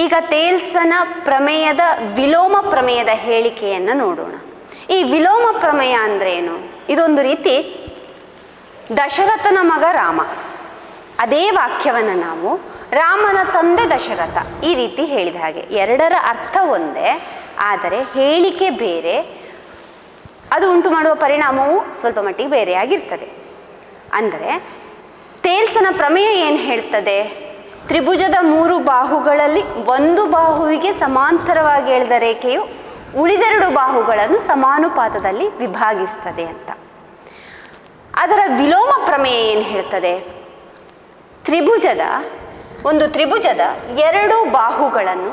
ಈಗ ತೇಲ್ಸನ ಪ್ರಮೇಯದ ವಿಲೋಮ ಪ್ರಮೇಯದ ಹೇಳಿಕೆಯನ್ನು ನೋಡೋಣ. ಈ ವಿಲೋಮ ಪ್ರಮೇಯ ಅಂದರೆ ಏನು? ಇದೊಂದು ರೀತಿ ದಶರಥನ ಮಗ ರಾಮ, ಅದೇ ವಾಕ್ಯವನ್ನು ನಾವು ರಾಮನ ತಂದೆ ದಶರಥ ಈ ರೀತಿ ಹೇಳಿದ ಹಾಗೆ, ಎರಡರ ಅರ್ಥ ಒಂದೇ, ಆದರೆ ಹೇಳಿಕೆ ಬೇರೆ, ಅದು ಉಂಟು ಮಾಡುವ ಪರಿಣಾಮವು ಸ್ವಲ್ಪ ಮಟ್ಟಿಗೆ ಬೇರೆಯಾಗಿರ್ತದೆ. ಅಂದರೆ ತೇಲ್ಸನ ಪ್ರಮೇಯ ಏನು ಹೇಳ್ತದೆ? ತ್ರಿಭುಜದ 3 ಬಾಹುಗಳಲ್ಲಿ ಒಂದು ಬಾಹುವಿಗೆ ಸಮಾಂತರವಾಗಿ ಎಳೆದ ರೇಖೆಯು ಉಳಿದೆರಡು ಬಾಹುಗಳನ್ನು ಸಮಾನುಪಾತದಲ್ಲಿ ವಿಭಾಗಿಸ್ತದೆ ಅಂತ. ಅದರ ವಿಲೋಮ ಪ್ರಮೇಯ ಏನು ಹೇಳ್ತದೆ? ಒಂದು ತ್ರಿಭುಜದ 2 ಬಾಹುಗಳನ್ನು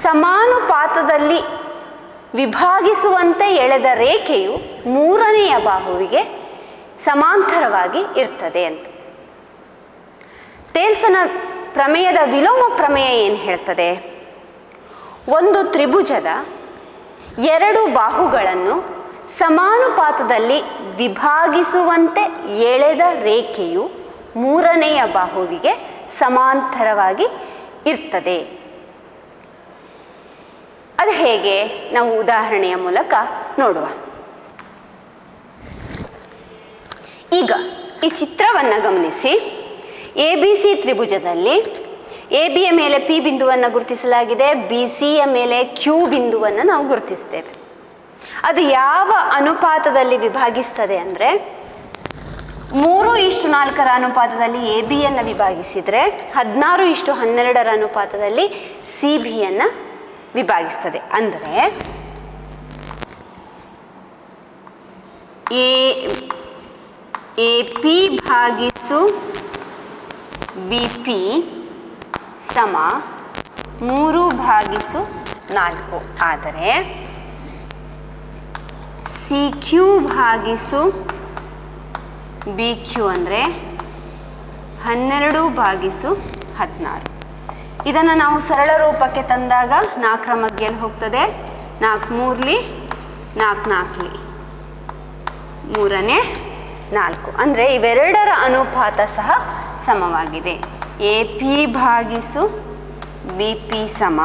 ಸಮಾನುಪಾತದಲ್ಲಿ ವಿಭಾಗಿಸುವಂತೆ ಎಳೆದ ರೇಖೆಯು 3ನೆಯ ಬಾಹುವಿಗೆ ಸಮಾಂತರವಾಗಿ ಇರ್ತದೆ ಅಂತ. ತೇಲ್ಸನ ಪ್ರಮೇಯದ ವಿಲೋಮ ಪ್ರಮೇಯ ಏನು ಹೇಳ್ತದೆ? ಒಂದು ತ್ರಿಭುಜದ 2 ಬಾಹುಗಳನ್ನು ಸಮಾನುಪಾತದಲ್ಲಿ ವಿಭಾಗಿಸುವಂತೆ ಎಳೆದ ರೇಖೆಯು 3ನೆಯ ಬಾಹುವಿಗೆ ಸಮಾಂತರವಾಗಿ ಇರ್ತದೆ. ಅದು ಹೇಗೆ? ನಾವು ಉದಾಹರಣೆಯ ಮೂಲಕ ನೋಡುವ. ಈಗ ಈ ಚಿತ್ರವನ್ನು ಗಮನಿಸಿ. ABC ತ್ರಿಭುಜದಲ್ಲಿ ABಯ ಮೇಲೆ P ಬಿಂದುವನ್ನು ಗುರುತಿಸಲಾಗಿದೆ, BCಯ ಮೇಲೆ Q ಬಿಂದುವನ್ನು ನಾವು ಗುರುತಿಸ್ತೇವೆ. ಅದು ಯಾವ ಅನುಪಾತದಲ್ಲಿ ವಿಭಾಗಿಸ್ತದೆ ಅಂದರೆ 3:4ರ ಅನುಪಾತದಲ್ಲಿ ABಯನ್ನು ವಿಭಾಗಿಸಿದರೆ 16:12ರ ಅನುಪಾತದಲ್ಲಿ CBಯನ್ನು ವಿಭಾಗಿಸ್ತದೆ. ಅಂದರೆ AP ಭಾಗಿಸು BP ಸಮ 3/4. ಆದರೆ CQ ಭಾಗಿಸು BQ ಅಂದರೆ 12/16. ಇದನ್ನು ನಾವು ಸರಳ ರೂಪಕ್ಕೆ ತಂದಾಗ 4ರ ಮಧ್ಯೆಯಲ್ಲಿ ಹೋಗ್ತದೆ. 4 3 4 4 3ನೇ 4. ಅಂದರೆ ಇವೆರಡರ ಅನುಪಾತ ಸಹ ಸಮವಾಗಿದೆ. AP ಭಾಗಿಸು BP ಸಮ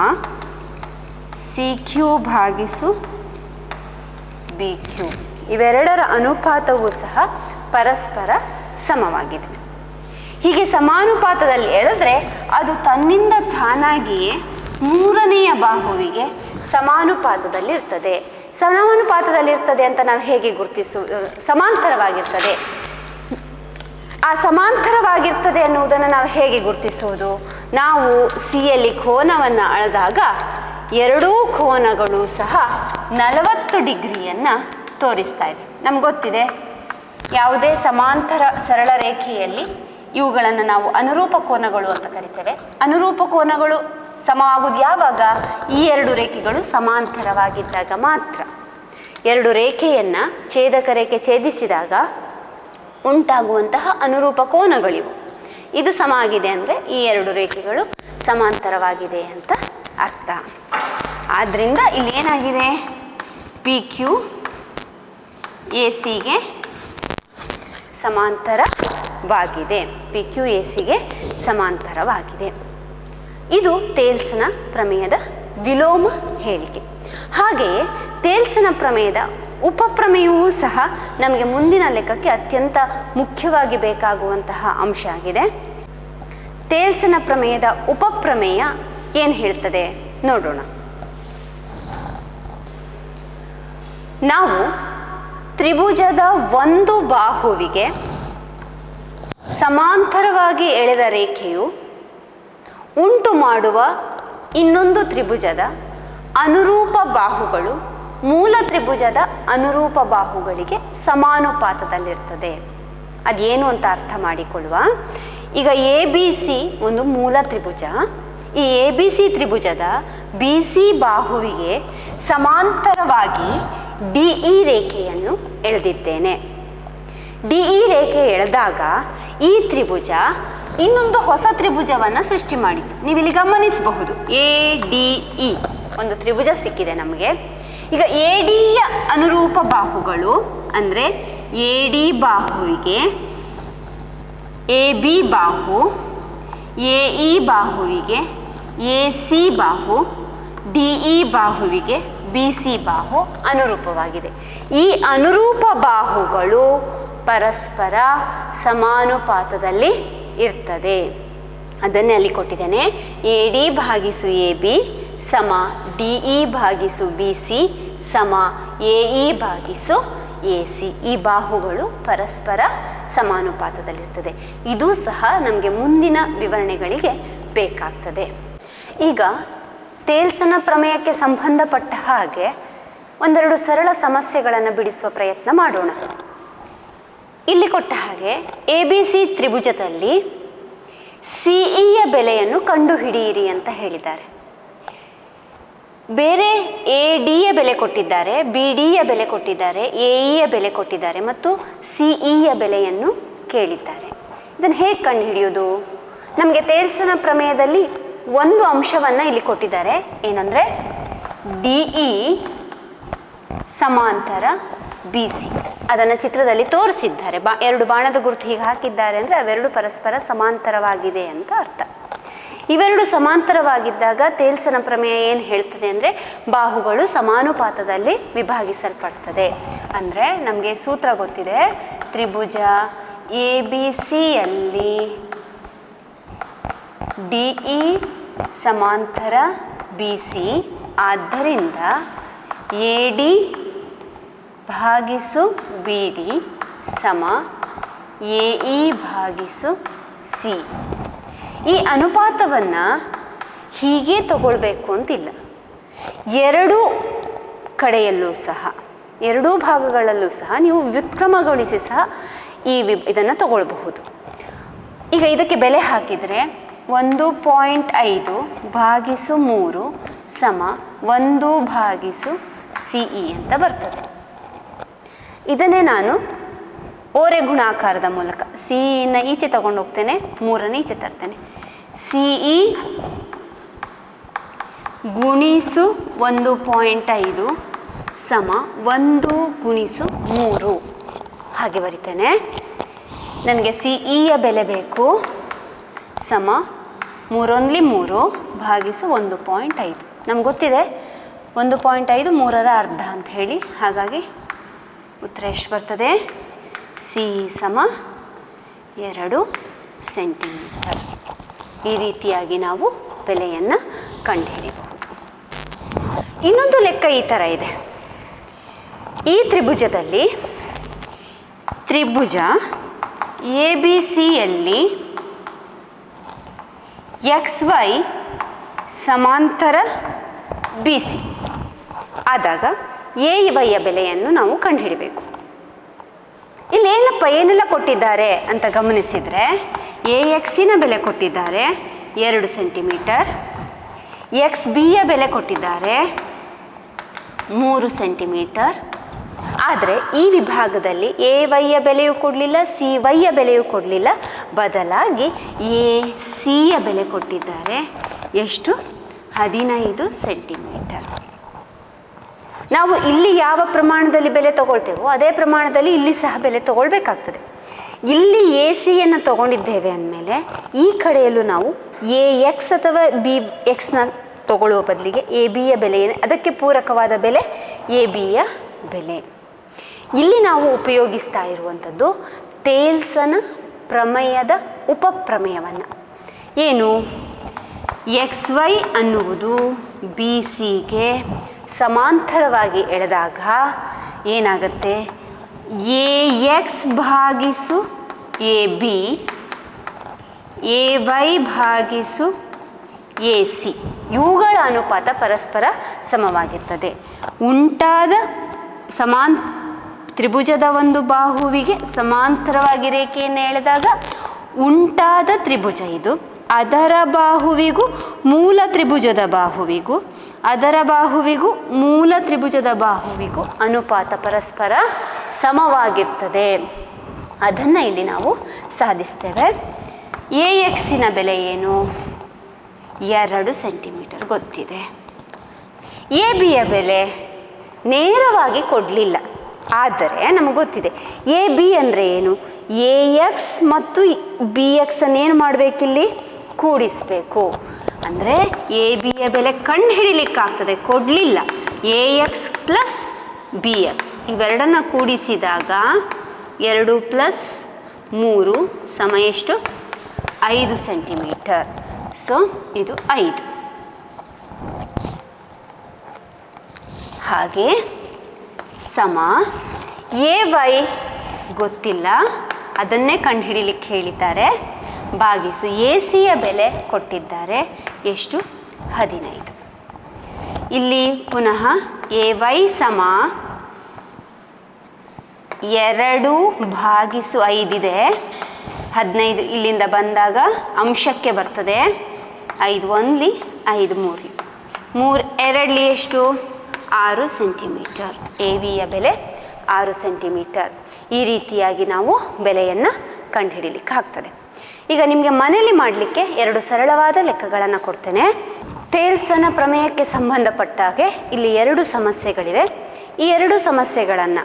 CQ ಭಾಗಿಸು BQ. ಇವೆರಡರ ಅನುಪಾತವೂ ಸಹ ಪರಸ್ಪರ ಸಮವಾಗಿದೆ. ಹೀಗೆ ಸಮಾನುಪಾತದಲ್ಲಿ ಎಳೆದ್ರೆ ಅದು ತನ್ನಿಂದ ತಾನಾಗಿಯೇ 3ನೆಯ ಬಾಹುವಿಗೆ ಸಮಾನುಪಾತದಲ್ಲಿರ್ತದೆ. ಸಮಾನುಪಾತದಲ್ಲಿರ್ತದೆ ಅಂತ ನಾವು ಹೇಗೆ ಸಮಾಂತರವಾಗಿರ್ತದೆ. ಆ ಸಮಾಂತರವಾಗಿರ್ತದೆ ಅನ್ನುವುದನ್ನು ನಾವು ಹೇಗೆ ಗುರುತಿಸುವುದು? ನಾವು ಸಿಯಲ್ಲಿ ಕೋನವನ್ನು ಅಳೆದಾಗ ಎರಡೂ ಕೋನಗಳು ಸಹ 40 ಡಿಗ್ರಿಯನ್ನು ತೋರಿಸ್ತಾ ಇದೆ. ನಮ್ಗೆ ಗೊತ್ತಿದೆ, ಯಾವುದೇ ಸಮಾಂತರ ಸರಳ ರೇಖೆಯಲ್ಲಿ ಇವುಗಳನ್ನು ನಾವು ಅನುರೂಪ ಕೋನಗಳು ಅಂತ ಕರಿತೇವೆ. ಅನುರೂಪ ಕೋನಗಳು ಸಮವಾಗುವುದು ಯಾವಾಗ? ಈ 2 ರೇಖೆಗಳು ಸಮಾಂತರವಾಗಿದ್ದಾಗ ಮಾತ್ರ. 2 ರೇಖೆಯನ್ನು ಛೇದಕ ರೇಖೆ ಛೇದಿಸಿದಾಗ ಉಂಟಾಗುವಂತಹ ಅನುರೂಪ ಕೋನಗಳಿವು. ಇದು ಸಮ ಆಗಿದೆ ಅಂದರೆ ಈ 2 ರೇಖೆಗಳು ಸಮಾಂತರವಾಗಿದೆ ಅಂತ ಅರ್ಥ. ಆದ್ದರಿಂದ ಇಲ್ಲಿ ಏನಾಗಿದೆ? PQ ACಗೆ ಸಮಾಂತರವಾಗಿದೆ. PQ ACಗೆ ಸಮಾಂತರವಾಗಿದೆ. ಇದು ತೇಲ್ಸನ ಪ್ರಮೇಯದ ವಿಲೋಮ ಹೇಳಿಕೆ. ಹಾಗೆಯೇ ತೇಲ್ಸನ ಪ್ರಮೇಯದ ಉಪಪ್ರಮೇಯವೂ ಸಹ ನಮಗೆ ಮುಂದಿನ ಲೆಕ್ಕಕ್ಕೆ ಅತ್ಯಂತ ಮುಖ್ಯವಾಗಿ ಬೇಕಾಗುವಂತಹ ಅಂಶ ಆಗಿದೆ. ತೇಲ್ಸನ ಪ್ರಮೇಯದ ಉಪಪ್ರಮೇಯ ಏನು ಹೇಳ್ತದೆ ನೋಡೋಣ. ನಾವು ತ್ರಿಭುಜದ ಒಂದು ಬಾಹುವಿಗೆ ಸಮಾಂತರವಾಗಿ ಎಳೆದ ರೇಖೆಯು ಉಂಟು ಮಾಡುವ ಇನ್ನೊಂದು ತ್ರಿಭುಜದ ಅನುರೂಪ ಬಾಹುಗಳು ಮೂಲ ತ್ರಿಭುಜದ ಅನುರೂಪ ಬಾಹುಗಳಿಗೆ ಸಮಾನುಪಾತದಲ್ಲಿರ್ತದೆ. ಅದೇನು ಅಂತ ಅರ್ಥ ಮಾಡಿಕೊಳ್ಳುವ. ಈಗ ABC ಒಂದು ಮೂಲ ತ್ರಿಭುಜ. ಈ ABC ತ್ರಿಭುಜದ BC ಬಾಹುವಿಗೆ ಸಮಾಂತರವಾಗಿ DE ರೇಖೆಯನ್ನು ಎಳೆದಿದ್ದೇನೆ. DE ರೇಖೆ ಎಳೆದಾಗ ಈ ತ್ರಿಭುಜ ಇನ್ನೊಂದು ಹೊಸ ತ್ರಿಭುಜವನ್ನು ಸೃಷ್ಟಿ ಮಾಡಿತು. ನೀವು ಇಲ್ಲಿ ಗಮನಿಸಬಹುದು, ADE ಒಂದು ತ್ರಿಭುಜ ಸಿಕ್ಕಿದೆ ನಮಗೆ. ಈಗ ADಯ ಅನುರೂಪ ಬಾಹುಗಳು ಅಂದರೆ AD ಬಾಹುವಿಗೆ AB ಬಾಹು, AE ಬಾಹುವಿಗೆ ಎ ಸಿ ಬಾಹು ಡಿ ಇ ಬಾಹುವಿಗೆ ಬಿ ಸಿ ಬಾಹು ಅನುರೂಪವಾಗಿದೆ. ಈ ಅನುರೂಪ ಬಾಹುಗಳು ಪರಸ್ಪರ ಸಮಾನುಪಾತದಲ್ಲಿ ಇರ್ತದೆ. ಅದನ್ನೇ ಅಲ್ಲಿ ಕೊಟ್ಟಿದ್ದೇನೆ. ಎ ಡಿ ಭಾಗಿಸು ಎ ಬಿ ಸಮ ಡಿ ಇ ಭಾಗಿಸು ಬಿ ಸಿ ಸಮ ಎ ಇ ಭಾಗಿಸು ಎ ಸಿ. ಈ ಬಾಹುಗಳು ಪರಸ್ಪರ ಸಮಾನುಪಾತದಲ್ಲಿರ್ತದೆ. ಇದು ಸಹ ನಮಗೆ ಮುಂದಿನ ವಿವರಣೆಗಳಿಗೆ ಬೇಕಾಗ್ತದೆ. ಈಗ ತೇಲ್ಸನ ಪ್ರಮೇಯಕ್ಕೆ ಸಂಬಂಧಪಟ್ಟ ಹಾಗೆ ಒಂದೆರಡು ಸರಳ ಸಮಸ್ಯೆಗಳನ್ನು ಬಿಡಿಸುವ ಪ್ರಯತ್ನ ಮಾಡೋಣ. ಇಲ್ಲಿ ಕೊಟ್ಟ ಹಾಗೆ ಎ ಬಿ ಸಿ ತ್ರಿಭುಜದಲ್ಲಿ ಸಿ ಇಯ ಬೆಲೆಯನ್ನು ಕಂಡುಹಿಡಿಯಿರಿ ಅಂತ ಹೇಳಿದ್ದಾರೆ. ಬೇರೆ ಎ ಡಿಯ ಬೆಲೆ ಕೊಟ್ಟಿದ್ದಾರೆ, ಬಿ ಡಿಯ ಬೆಲೆ ಕೊಟ್ಟಿದ್ದಾರೆ, ಎ ಇಯ ಬೆಲೆ ಕೊಟ್ಟಿದ್ದಾರೆ ಮತ್ತು ಸಿ ಇಯ ಬೆಲೆಯನ್ನು ಕೇಳಿದ್ದಾರೆ. ಇದನ್ನು ಹೇಗೆ ಕಂಡುಹಿಡಿಯೋದು? ನಮಗೆ ತೇಲ್ಸನ ಪ್ರಮೇಯದಲ್ಲಿ ಒಂದು ಅಂಶವನ್ನು ಇಲ್ಲಿ ಕೊಟ್ಟಿದ್ದಾರೆ. ಏನಂದರೆ ಡಿ ಇ ಸಮಾಂತರ ಬಿ ಸಿ. ಅದನ್ನು ಚಿತ್ರದಲ್ಲಿ ತೋರಿಸಿದ್ದಾರೆ. ಎರಡು ಬಾಣದ ಗುರುತು ಹೀಗೆ ಹಾಕಿದ್ದಾರೆ ಅಂದರೆ ಅವೆರಡು ಪರಸ್ಪರ ಸಮಾಂತರವಾಗಿದೆ ಅಂತ ಅರ್ಥ. ಇವೆರಡು ಸಮಾಂತರವಾಗಿದ್ದಾಗ ತೇಲ್ಸನ ಪ್ರಮೇಯ ಏನು ಹೇಳ್ತದೆ ಅಂದರೆ ಬಾಹುಗಳು ಸಮಾನುಪಾತದಲ್ಲಿ ವಿಭಾಗಿಸಲ್ಪಡ್ತದೆ. ಅಂದರೆ ನಮಗೆ ಸೂತ್ರ ಗೊತ್ತಿದೆ. ತ್ರಿಭುಜ ಎ ಬಿ ಸಿಯಲ್ಲಿ ಡಿ ಇ ಸಮಾಂತರ ಬಿ ಸಿ. ಆದ್ದರಿಂದ ಎ ಡಿ ಭಾಗಿಸು ಬಿ ಡಿ ಸಮ ಎ ಇ ಭಾಗಿಸು ಸಿ. ಈ ಅನುಪಾತವನ್ನು ಹೀಗೆ ತಗೊಳ್ಬೇಕು ಅಂತಿಲ್ಲ. ಎರಡೂ ಕಡೆಯಲ್ಲೂ ಸಹ, ಎರಡೂ ಭಾಗಗಳಲ್ಲೂ ಸಹ ನೀವು ವ್ಯುತ್ಕ್ರಮಗೊಳಿಸಿ ಸಹ ಇದನ್ನು ತಗೊಳ್ಬಹುದು. ಈಗ ಇದಕ್ಕೆ ಬೆಲೆ ಹಾಕಿದರೆ 1.5 ಭಾಗಿಸು 3 ಸಮ 1 ಭಾಗಿಸು ಸಿ ಇ ಅಂತ ಬರ್ತದೆ. ಇದನ್ನೇ ನಾನು ಓರೆ ಗುಣಾಕಾರದ ಮೂಲಕ ಸಿ ಇನ ಈಚೆ ತಗೊಂಡು ಹೋಗ್ತೇನೆ, 3ನ್ನು ಈಚೆ ತರ್ತೇನೆ. ಸಿ ಇ ಗುಣಿಸು 1.5 ಸಮ 1 ಗುಣಿಸು 3 ಹಾಗೆ ಬರಿತೇನೆ. ನನಗೆ ಸಿ ಇಯ ಬೆಲೆ ಬೇಕು. ಸಮ 3 3 ಭಾಗಿಸು 1.5. ನಮ್ಗೆ ಗೊತ್ತಿದೆ 1.5 3ರ ಅರ್ಧ ಅಂತ ಹೇಳಿ. ಹಾಗಾಗಿ ಉತ್ತರ ಎಷ್ಟು ಬರ್ತದೆ? ಸಿ ಸಮ 2 ಸೆಂಟಿಮೀಟರ್. ಈ ರೀತಿಯಾಗಿ ನಾವು ಬೆಲೆಯನ್ನು ಕಂಡುಹಿಡಿಯಬಹುದು. ಇನ್ನೊಂದು ಲೆಕ್ಕ ಈ ಥರ ಇದೆ. ಈ ತ್ರಿಭುಜದಲ್ಲಿ ತ್ರಿಭುಜ ಎ ಬಿ ಸಿಯಲ್ಲಿ ಎಕ್ಸ್ ವೈ ಸಮಾಂತರ ಬಿ ಸಿ ಆದಾಗ ಎ ವೈಯ ಬೆಲೆಯನ್ನು ನಾವು ಕಂಡುಹಿಡಬೇಕು. ಇಲ್ಲಿ ಏನೆಲ್ಲ ಕೊಟ್ಟಿದ್ದಾರೆ ಅಂತ ಗಮನಿಸಿದರೆ ಎ ಎಕ್ಸಿನ ಬೆಲೆ ಕೊಟ್ಟಿದ್ದಾರೆ 2 ಸೆಂಟಿಮೀಟರ್, ಎಕ್ಸ್ ಬಿಯ ಬೆಲೆ ಕೊಟ್ಟಿದ್ದಾರೆ 3 ಸೆಂಟಿಮೀಟರ್. ಆದರೆ ಈ ವಿಭಾಗದಲ್ಲಿ ಎ ವೈಯ ಬೆಲೆಯೂ ಕೊಡಲಿಲ್ಲ, ಸಿ ವೈಯ ಬೆಲೆಯೂ ಕೊಡಲಿಲ್ಲ. ಬದಲಾಗಿ ಎ ಸಿಯ ಬೆಲೆ ಕೊಟ್ಟಿದ್ದಾರೆ ಎಷ್ಟು? 15 ಸೆಂಟಿಮೀಟರ್. ನಾವು ಇಲ್ಲಿ ಯಾವ ಪ್ರಮಾಣದಲ್ಲಿ ಬೆಲೆ ತಗೊಳ್ತೇವೋ ಅದೇ ಪ್ರಮಾಣದಲ್ಲಿ ಇಲ್ಲಿ ಸಹ ಬೆಲೆ ತಗೊಳ್ಬೇಕಾಗ್ತದೆ. ಇಲ್ಲಿ ಎ ಸಿಯನ್ನು ತಗೊಂಡಿದ್ದೇವೆ ಅಂದಮೇಲೆ ಈ ಕಡೆಯಲ್ಲೂ ನಾವು ಎ ಎಕ್ಸ್ ಅಥವಾ ಬಿ ಎಕ್ಸ್ನ ತಗೊಳ್ಳುವ ಬದಲಿಗೆ ಎ ಬಿಯ ಬೆಲೆ ಅದಕ್ಕೆ ಪೂರಕವಾದ ಬೆಲೆ ಎ ಬಿಯ ಬೆಲೆ. ಇಲ್ಲಿ ನಾವು ಉಪಯೋಗಿಸ್ತಾ ಇರುವಂಥದ್ದು ತೇಲ್ಸನ ಪ್ರಮೇಯದ ಉಪಪ್ರಮೇಯವನ್ನು. ಏನು? ಎಕ್ಸ್ ವೈ ಅನ್ನುವುದು ಬಿ ಸಿಗೆ ಸಮಾಂತರವಾಗಿ ಎಳೆದಾಗ ಏನಾಗುತ್ತೆ? ಎ ಎಕ್ಸ್ ಭಾಗಿಸು ಎ ಬಿ, ಎ ವೈ ಭಾಗಿಸು ಎ ಸಿ, ಇವುಗಳ ಅನುಪಾತ ಪರಸ್ಪರ ಸಮವಾಗಿರ್ತದೆ. ಉಂಟಾದ ತ್ರಿಭುಜದ ಒಂದು ಬಾಹುವಿಗೆ ಸಮಾಂತರವಾಗಿ ರೇಖೆಯನ್ನು ಎಳೆದಾಗ ಉಂಟಾದ ತ್ರಿಭುಜ ಇದು. ಅದರ ಬಾಹುವಿಗೂ ಮೂಲ ತ್ರಿಭುಜದ ಬಾಹುವಿಗೂ, ಅದರ ಬಾಹುವಿಗೂ ಮೂಲ ತ್ರಿಭುಜದ ಬಾಹುವಿಗೂ ಅನುಪಾತ ಪರಸ್ಪರ ಸಮವಾಗಿರ್ತದೆ. ಅದನ್ನು ಇಲ್ಲಿ ನಾವು ಸಾಧಿಸ್ತೇವೆ. ಎ ಎಕ್ಸಿನ ಬೆಲೆ ಏನು? 2 ಸೆಂಟಿಮೀಟರ್ ಗೊತ್ತಿದೆ. ಎ ಬಿಯ ಬೆಲೆ ನೇರವಾಗಿ ಕೊಡಲಿಲ್ಲ, ಆದರೆ ನಮಗೆ ಗೊತ್ತಿದೆ. ಎ ಬಿ ಅಂದರೆ ಏನು? ಎ ಎಕ್ಸ್ ಮತ್ತು ಬಿ ಎಕ್ಸನ್ನೇನು ಮಾಡಬೇಕಿಲ್ಲಿ? ಕೂಡಿಸಬೇಕು. ಅಂದರೆ ಎ ಬಿಯ ಬೆಲೆ ಕಂಡು ಹಿಡಿಲಿಕ್ಕಾಗ್ತದೆ, ಕೊಡಲಿಲ್ಲ. A X plus B X ಇವೆರಡನ್ನು ಕೂಡಿಸಿದಾಗ 2 + 3 ಸಮ ಎಷ್ಟು? 5 ಸೆಂಟಿಮೀಟರ್. ಸೊ ಇದು 5. ಹಾಗೆ ಸಮ ಎ ವೈ ಗೊತ್ತಿಲ್ಲ, ಅದನ್ನೇ ಕಂಡುಹಿಡಿಲಿಕ್ಕೆ ಹೇಳಿದ್ದಾರೆ. ಭಾಗಿಸು ಎ ಸಿಯ ಬೆಲೆ ಕೊಟ್ಟಿದ್ದಾರೆ ಎಷ್ಟು? 15. ಇಲ್ಲಿ ಪುನಃ ಎ ವೈ ಸಮ 2/5 ಇದೆ. 15 ಇಲ್ಲಿಂದ ಬಂದಾಗ ಅಂಶಕ್ಕೆ ಬರ್ತದೆ. 5 1 5 3 3 2 ಎಷ್ಟು? 6 ಸೆಂಟಿಮೀಟರ್. ಎ ವಿಯ ಬೆಲೆ 6 ಸೆಂಟಿಮೀಟರ್. ಈ ರೀತಿಯಾಗಿ ನಾವು ಬೆಲೆಯನ್ನು ಕಂಡುಹಿಡಿಲಿಕ್ಕೆ ಆಗ್ತದೆ. ಈಗ ನಿಮಗೆ ಮನೆಯಲ್ಲಿ ಮಾಡಲಿಕ್ಕೆ 2 ಸರಳವಾದ ಲೆಕ್ಕಗಳನ್ನು ಕೊಡ್ತೇನೆ. ತೇಲ್ಸನ ಪ್ರಮೇಯಕ್ಕೆ ಸಂಬಂಧಪಟ್ಟಾಗೆ ಇಲ್ಲಿ 2 ಸಮಸ್ಯೆಗಳಿವೆ. ಈ 2 ಸಮಸ್ಯೆಗಳನ್ನು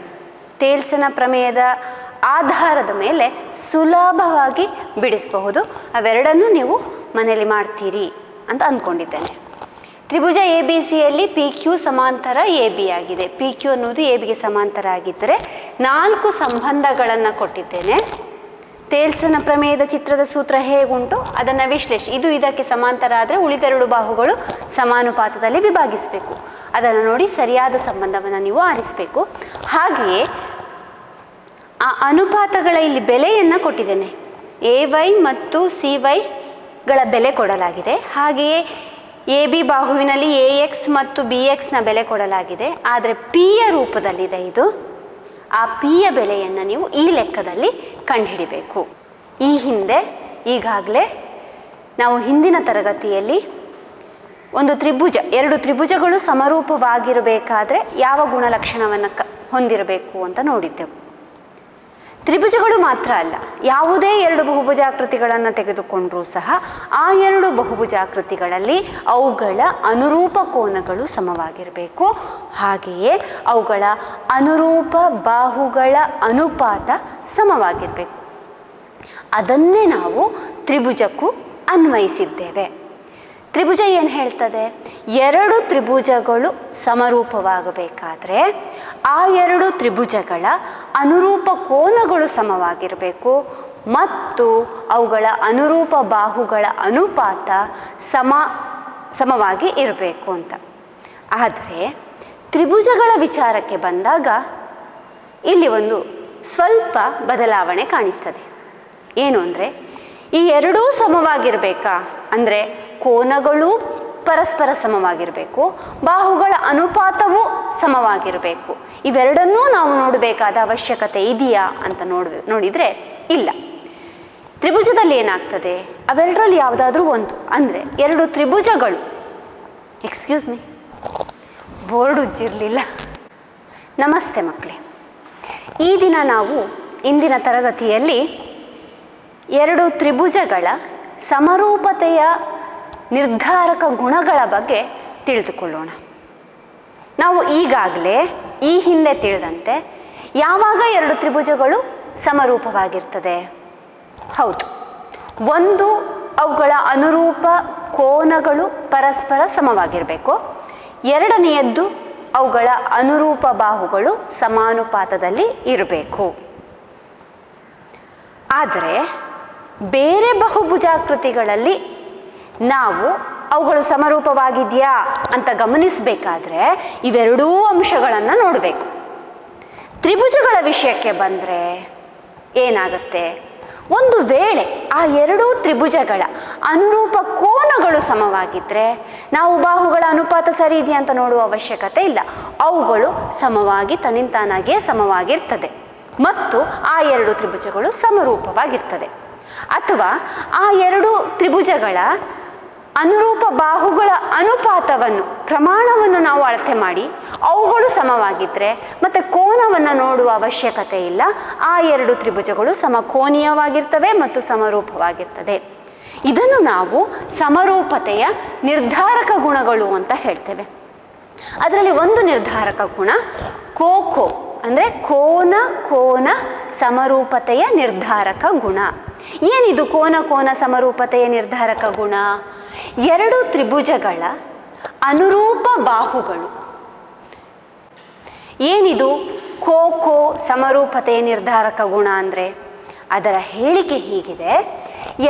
ತೇಲ್ಸನ ಪ್ರಮೇಯದ ಆಧಾರದ ಮೇಲೆ ಸುಲಭವಾಗಿ ಬಿಡಿಸಬಹುದು. ಅವೆರಡನ್ನೂ ನೀವು ಮನೆಯಲ್ಲಿ ಮಾಡ್ತೀರಿ ಅಂತ ಅಂದ್ಕೊಂಡಿದ್ದೇನೆ. ತ್ರಿಭುಜ ಎ ಬಿ ಸಿಯಲ್ಲಿ ಪಿ ಕ್ಯೂ ಸಮಾಂತರ ಎ ಬಿ ಆಗಿದೆ. ಪಿ ಕ್ಯೂ ಅನ್ನೋದು ಎ ಬಿಗೆ ಸಮಾಂತರ ಆಗಿದ್ದರೆ 4 ಸಂಬಂಧಗಳನ್ನು ಕೊಟ್ಟಿದ್ದೇನೆ. ತೇಲ್ಸನ ಪ್ರಮೇಯದ ಚಿತ್ರದ ಸೂತ್ರ ಹೇಗುಂಟು ಅದನ್ನು ವಿಶ್ಲೇಷಿಸಿ. ಇದು ಇದಕ್ಕೆ ಸಮಾಂತರ ಆದರೆ ಉಳಿದ 2 ಬಾಹುಗಳು ಸಮಾನುಪಾತದಲ್ಲಿ ವಿಭಾಗಿಸಬೇಕು. ಅದನ್ನು ನೋಡಿ ಸರಿಯಾದ ಸಂಬಂಧವನ್ನು ನೀವು ಆರಿಸಬೇಕು. ಹಾಗೆಯೇ ಆ ಅನುಪಾತಗಳ ಇಲ್ಲಿ ಬೆಲೆಯನ್ನು ಕೊಟ್ಟಿದ್ದೇನೆ. ಎ ವೈ ಮತ್ತು ಸಿ ವೈಗಳ ಬೆಲೆ ಕೊಡಲಾಗಿದೆ. ಹಾಗೆಯೇ ಎ ಬಿ ಬಾಹುವಿನಲ್ಲಿ ಎ ಎಕ್ಸ್ ಮತ್ತು ಬಿ ಎಕ್ಸ್ನ ಬೆಲೆ ಕೊಡಲಾಗಿದೆ. ಆದರೆ ಪಿಯ ರೂಪದಲ್ಲಿದೆ ಇದು. ಆ ಪಿಯ ಬೆಲೆಯನ್ನು ನೀವು ಈ ಲೆಕ್ಕದಲ್ಲಿ ಕಂಡುಹಿಡಿಬೇಕು. ಈ ಹಿಂದೆ ಈಗಾಗಲೇ ನಾವು ಹಿಂದಿನ ತರಗತಿಯಲ್ಲಿ ಒಂದು ತ್ರಿಭುಜ, 2 ತ್ರಿಭುಜಗಳು ಸಮರೂಪವಾಗಿರಬೇಕಾದ್ರೆ ಯಾವ ಗುಣಲಕ್ಷಣವನ್ನು ಹೊಂದಿರಬೇಕು ಅಂತ ನೋಡಿದ್ದೆವು. ತ್ರಿಭುಜಗಳು ಮಾತ್ರ ಅಲ್ಲ, ಯಾವುದೇ 2 ಬಹುಭುಜಾಕೃತಿಗಳನ್ನು ತೆಗೆದುಕೊಂಡರೂ ಸಹ ಆ 2 ಬಹುಭುಜಾಕೃತಿಗಳಲ್ಲಿ ಅವುಗಳ ಅನುರೂಪ ಕೋನಗಳು ಸಮವಾಗಿರಬೇಕು. ಹಾಗೆಯೇ ಅವುಗಳ ಅನುರೂಪ ಬಾಹುಗಳ ಅನುಪಾತ ಸಮವಾಗಿರಬೇಕು. ಅದನ್ನೇ ನಾವು ತ್ರಿಭುಜಕ್ಕೂ ಅನ್ವಯಿಸಿದ್ದೇವೆ. ತ್ರಿಭುಜ ಏನು ಹೇಳ್ತದೆ? 2 ತ್ರಿಭುಜಗಳು ಸಮರೂಪವಾಗಬೇಕಾದ್ರೆ ಆ 2 ತ್ರಿಭುಜಗಳ ಅನುರೂಪ ಕೋನಗಳು ಸಮವಾಗಿರಬೇಕು ಮತ್ತು ಅವುಗಳ ಅನುರೂಪ ಬಾಹುಗಳ ಅನುಪಾತ ಸಮವಾಗಿ ಇರಬೇಕು ಅಂತ. ಆದರೆ ತ್ರಿಭುಜಗಳ ವಿಚಾರಕ್ಕೆ ಬಂದಾಗ ಇಲ್ಲಿ ಒಂದು ಸ್ವಲ್ಪ ಬದಲಾವಣೆ ಕಾಣಿಸ್ತದೆ. ಏನು ಅಂದರೆ, ಈ 2 ಸಮವಾಗಿರಬೇಕಾ ಅಂದರೆ ಕೋನಗಳು ಪರಸ್ಪರ ಸಮವಾಗಿರಬೇಕು, ಬಾಹುಗಳ ಅನುಪಾತವೂ ಸಮವಾಗಿರಬೇಕು. ಇವೆರಡನ್ನೂ ನಾವು ನೋಡಬೇಕಾದ ಅವಶ್ಯಕತೆ ಇದೆಯಾ ಅಂತ ನೋಡಿದರೆ ಇಲ್ಲ. ತ್ರಿಭುಜದಲ್ಲಿ ಏನಾಗ್ತದೆ, ಅವೆರಡರಲ್ಲಿ ಯಾವುದಾದ್ರೂ ಒಂದು ಅಂದರೆ 2 ತ್ರಿಭುಜಗಳು, ಎಕ್ಸ್ಕ್ಯೂಸ್ ಮೀ, ಬೋರ್ಡ್ ಉಜ್ಜಿರಲಿಲ್ಲ. ನಮಸ್ತೆ ಮಕ್ಕಳೇ. ಈ ದಿನ ನಾವು ಇಂದಿನ ತರಗತಿಯಲ್ಲಿ 2 ತ್ರಿಭುಜಗಳ ಸಮರೂಪತೆಯ ನಿರ್ಧಾರಕ ಗುಣಗಳ ಬಗ್ಗೆ ತಿಳಿದುಕೊಳ್ಳೋಣ. ನಾವು ಈಗಾಗಲೇ ಈ ಹಿಂದೆ ತಿಳಿದಂತೆ ಯಾವಾಗ 2 ತ್ರಿಭುಜಗಳು ಸಮರೂಪವಾಗಿರ್ತದೆ? ಹೌದು, ಒಂದು ಅವುಗಳ ಅನುರೂಪ ಕೋನಗಳು ಪರಸ್ಪರ ಸಮವಾಗಿರಬೇಕು. ಎರಡನೆಯದ್ದು ಅವುಗಳ ಅನುರೂಪ ಬಾಹುಗಳು ಸಮಾನುಪಾತದಲ್ಲಿ ಇರಬೇಕು. ಆದರೆ ಬೇರೆ ಬಹುಭುಜಾಕೃತಿಗಳಲ್ಲಿ ನಾವು ಅವುಗಳು ಸಮರೂಪವಾಗಿದೆಯಾ ಅಂತ ಗಮನಿಸಬೇಕಾದ್ರೆ ಇವೆರಡೂ ಅಂಶಗಳನ್ನು ನೋಡಬೇಕು. ತ್ರಿಭುಜಗಳ ವಿಷಯಕ್ಕೆ ಬಂದರೆ ಏನಾಗುತ್ತೆ, ಒಂದು ವೇಳೆ ಆ 2 ತ್ರಿಭುಜಗಳ ಅನುರೂಪ ಕೋನಗಳು ಸಮವಾಗಿದ್ದರೆ ನಾವು ಬಾಹುಗಳ ಅನುಪಾತ ಸರಿ ಇದೆಯಾ ಅಂತ ನೋಡುವ ಅವಶ್ಯಕತೆ ಇಲ್ಲ. ಅವುಗಳು ಸಮವಾಗಿ ತನ್ನಿಂತಾನಾಗಿಯೇ ಸಮವಾಗಿರ್ತದೆ ಮತ್ತು ಆ 2 ತ್ರಿಭುಜಗಳು ಸಮರೂಪವಾಗಿರ್ತದೆ. ಅಥವಾ ಆ 2 ತ್ರಿಭುಜಗಳ ಅನುರೂಪ ಬಾಹುಗಳ ಅನುಪಾತವನ್ನು, ಪ್ರಮಾಣವನ್ನು ನಾವು ಅಳತೆ ಮಾಡಿ ಅವುಗಳು ಸಮವಾಗಿದ್ದರೆ ಮತ್ತು ಕೋನವನ್ನು ನೋಡುವ ಅವಶ್ಯಕತೆ ಇಲ್ಲ. ಆ 2 ತ್ರಿಭುಜಗಳು ಸಮಕೋನೀಯವಾಗಿರ್ತವೆ ಮತ್ತು ಸಮರೂಪವಾಗಿರ್ತದೆ. ಇದನ್ನು ನಾವು ಸಮರೂಪತೆಯ ನಿರ್ಧಾರಕ ಗುಣಗಳು ಅಂತ ಹೇಳ್ತೇವೆ. ಅದರಲ್ಲಿ ಒಂದು ನಿರ್ಧಾರಕ ಗುಣ ಕೋಕೋ ಅಂದರೆ ಕೋನ ಸಮರೂಪತೆಯ ನಿರ್ಧಾರಕ ಗುಣ. ಏನಿದು ಕೋನ ಸಮರೂಪತೆಯ ನಿರ್ಧಾರಕ ಗುಣ? ಎರಡು ತ್ರಿಭುಜಗಳ ಅನುರೂಪ ಬಾಹುಗಳು. ಏನಿದು ಕೋಕೋ ಸಮರೂಪತೆಯ ನಿರ್ಧಾರಕ ಗುಣ ಅಂದರೆ? ಅದರ ಹೇಳಿಕೆ ಹೀಗಿದೆ: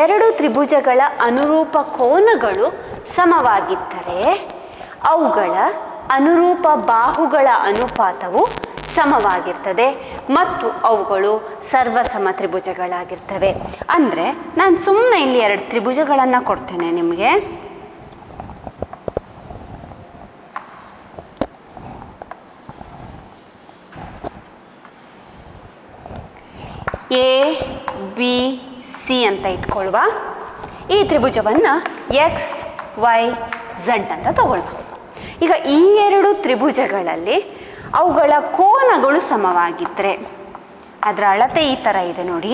ಎರಡು ತ್ರಿಭುಜಗಳ ಅನುರೂಪ ಕೋನಗಳು ಸಮವಾಗಿದ್ದರೆ ಅವುಗಳ ಅನುರೂಪ ಬಾಹುಗಳ ಅನುಪಾತವು ಸಮವಾಗಿರ್ತದೆ ಮತ್ತು ಅವುಗಳು ಸರ್ವಸಮ ತ್ರಿಭುಜಗಳಾಗಿರ್ತವೆ. ಅಂದರೆ ನಾನು ಸುಮ್ಮನೆ ಇಲ್ಲಿ ಎರಡು ತ್ರಿಭುಜಗಳನ್ನು ಕೊಡ್ತೇನೆ ನಿಮಗೆ. ಎ ಬಿ ಸಿ ಅಂತ ಇಟ್ಕೊಳ್ಳುವ. ಈ ತ್ರಿಭುಜವನ್ನು ಎಕ್ಸ್ ವೈ ಝಡ್ ಅಂತ ತಗೊಳ್ಳುವ. ಈಗ ಈ ಎರಡು ತ್ರಿಭುಜಗಳಲ್ಲಿ ಅವುಗಳ ಕೋನಗಳು ಸಮವಾಗಿದ್ದರೆ, ಅದರ ಅಳತೆ ಈ ಥರ ಇದೆ ನೋಡಿ.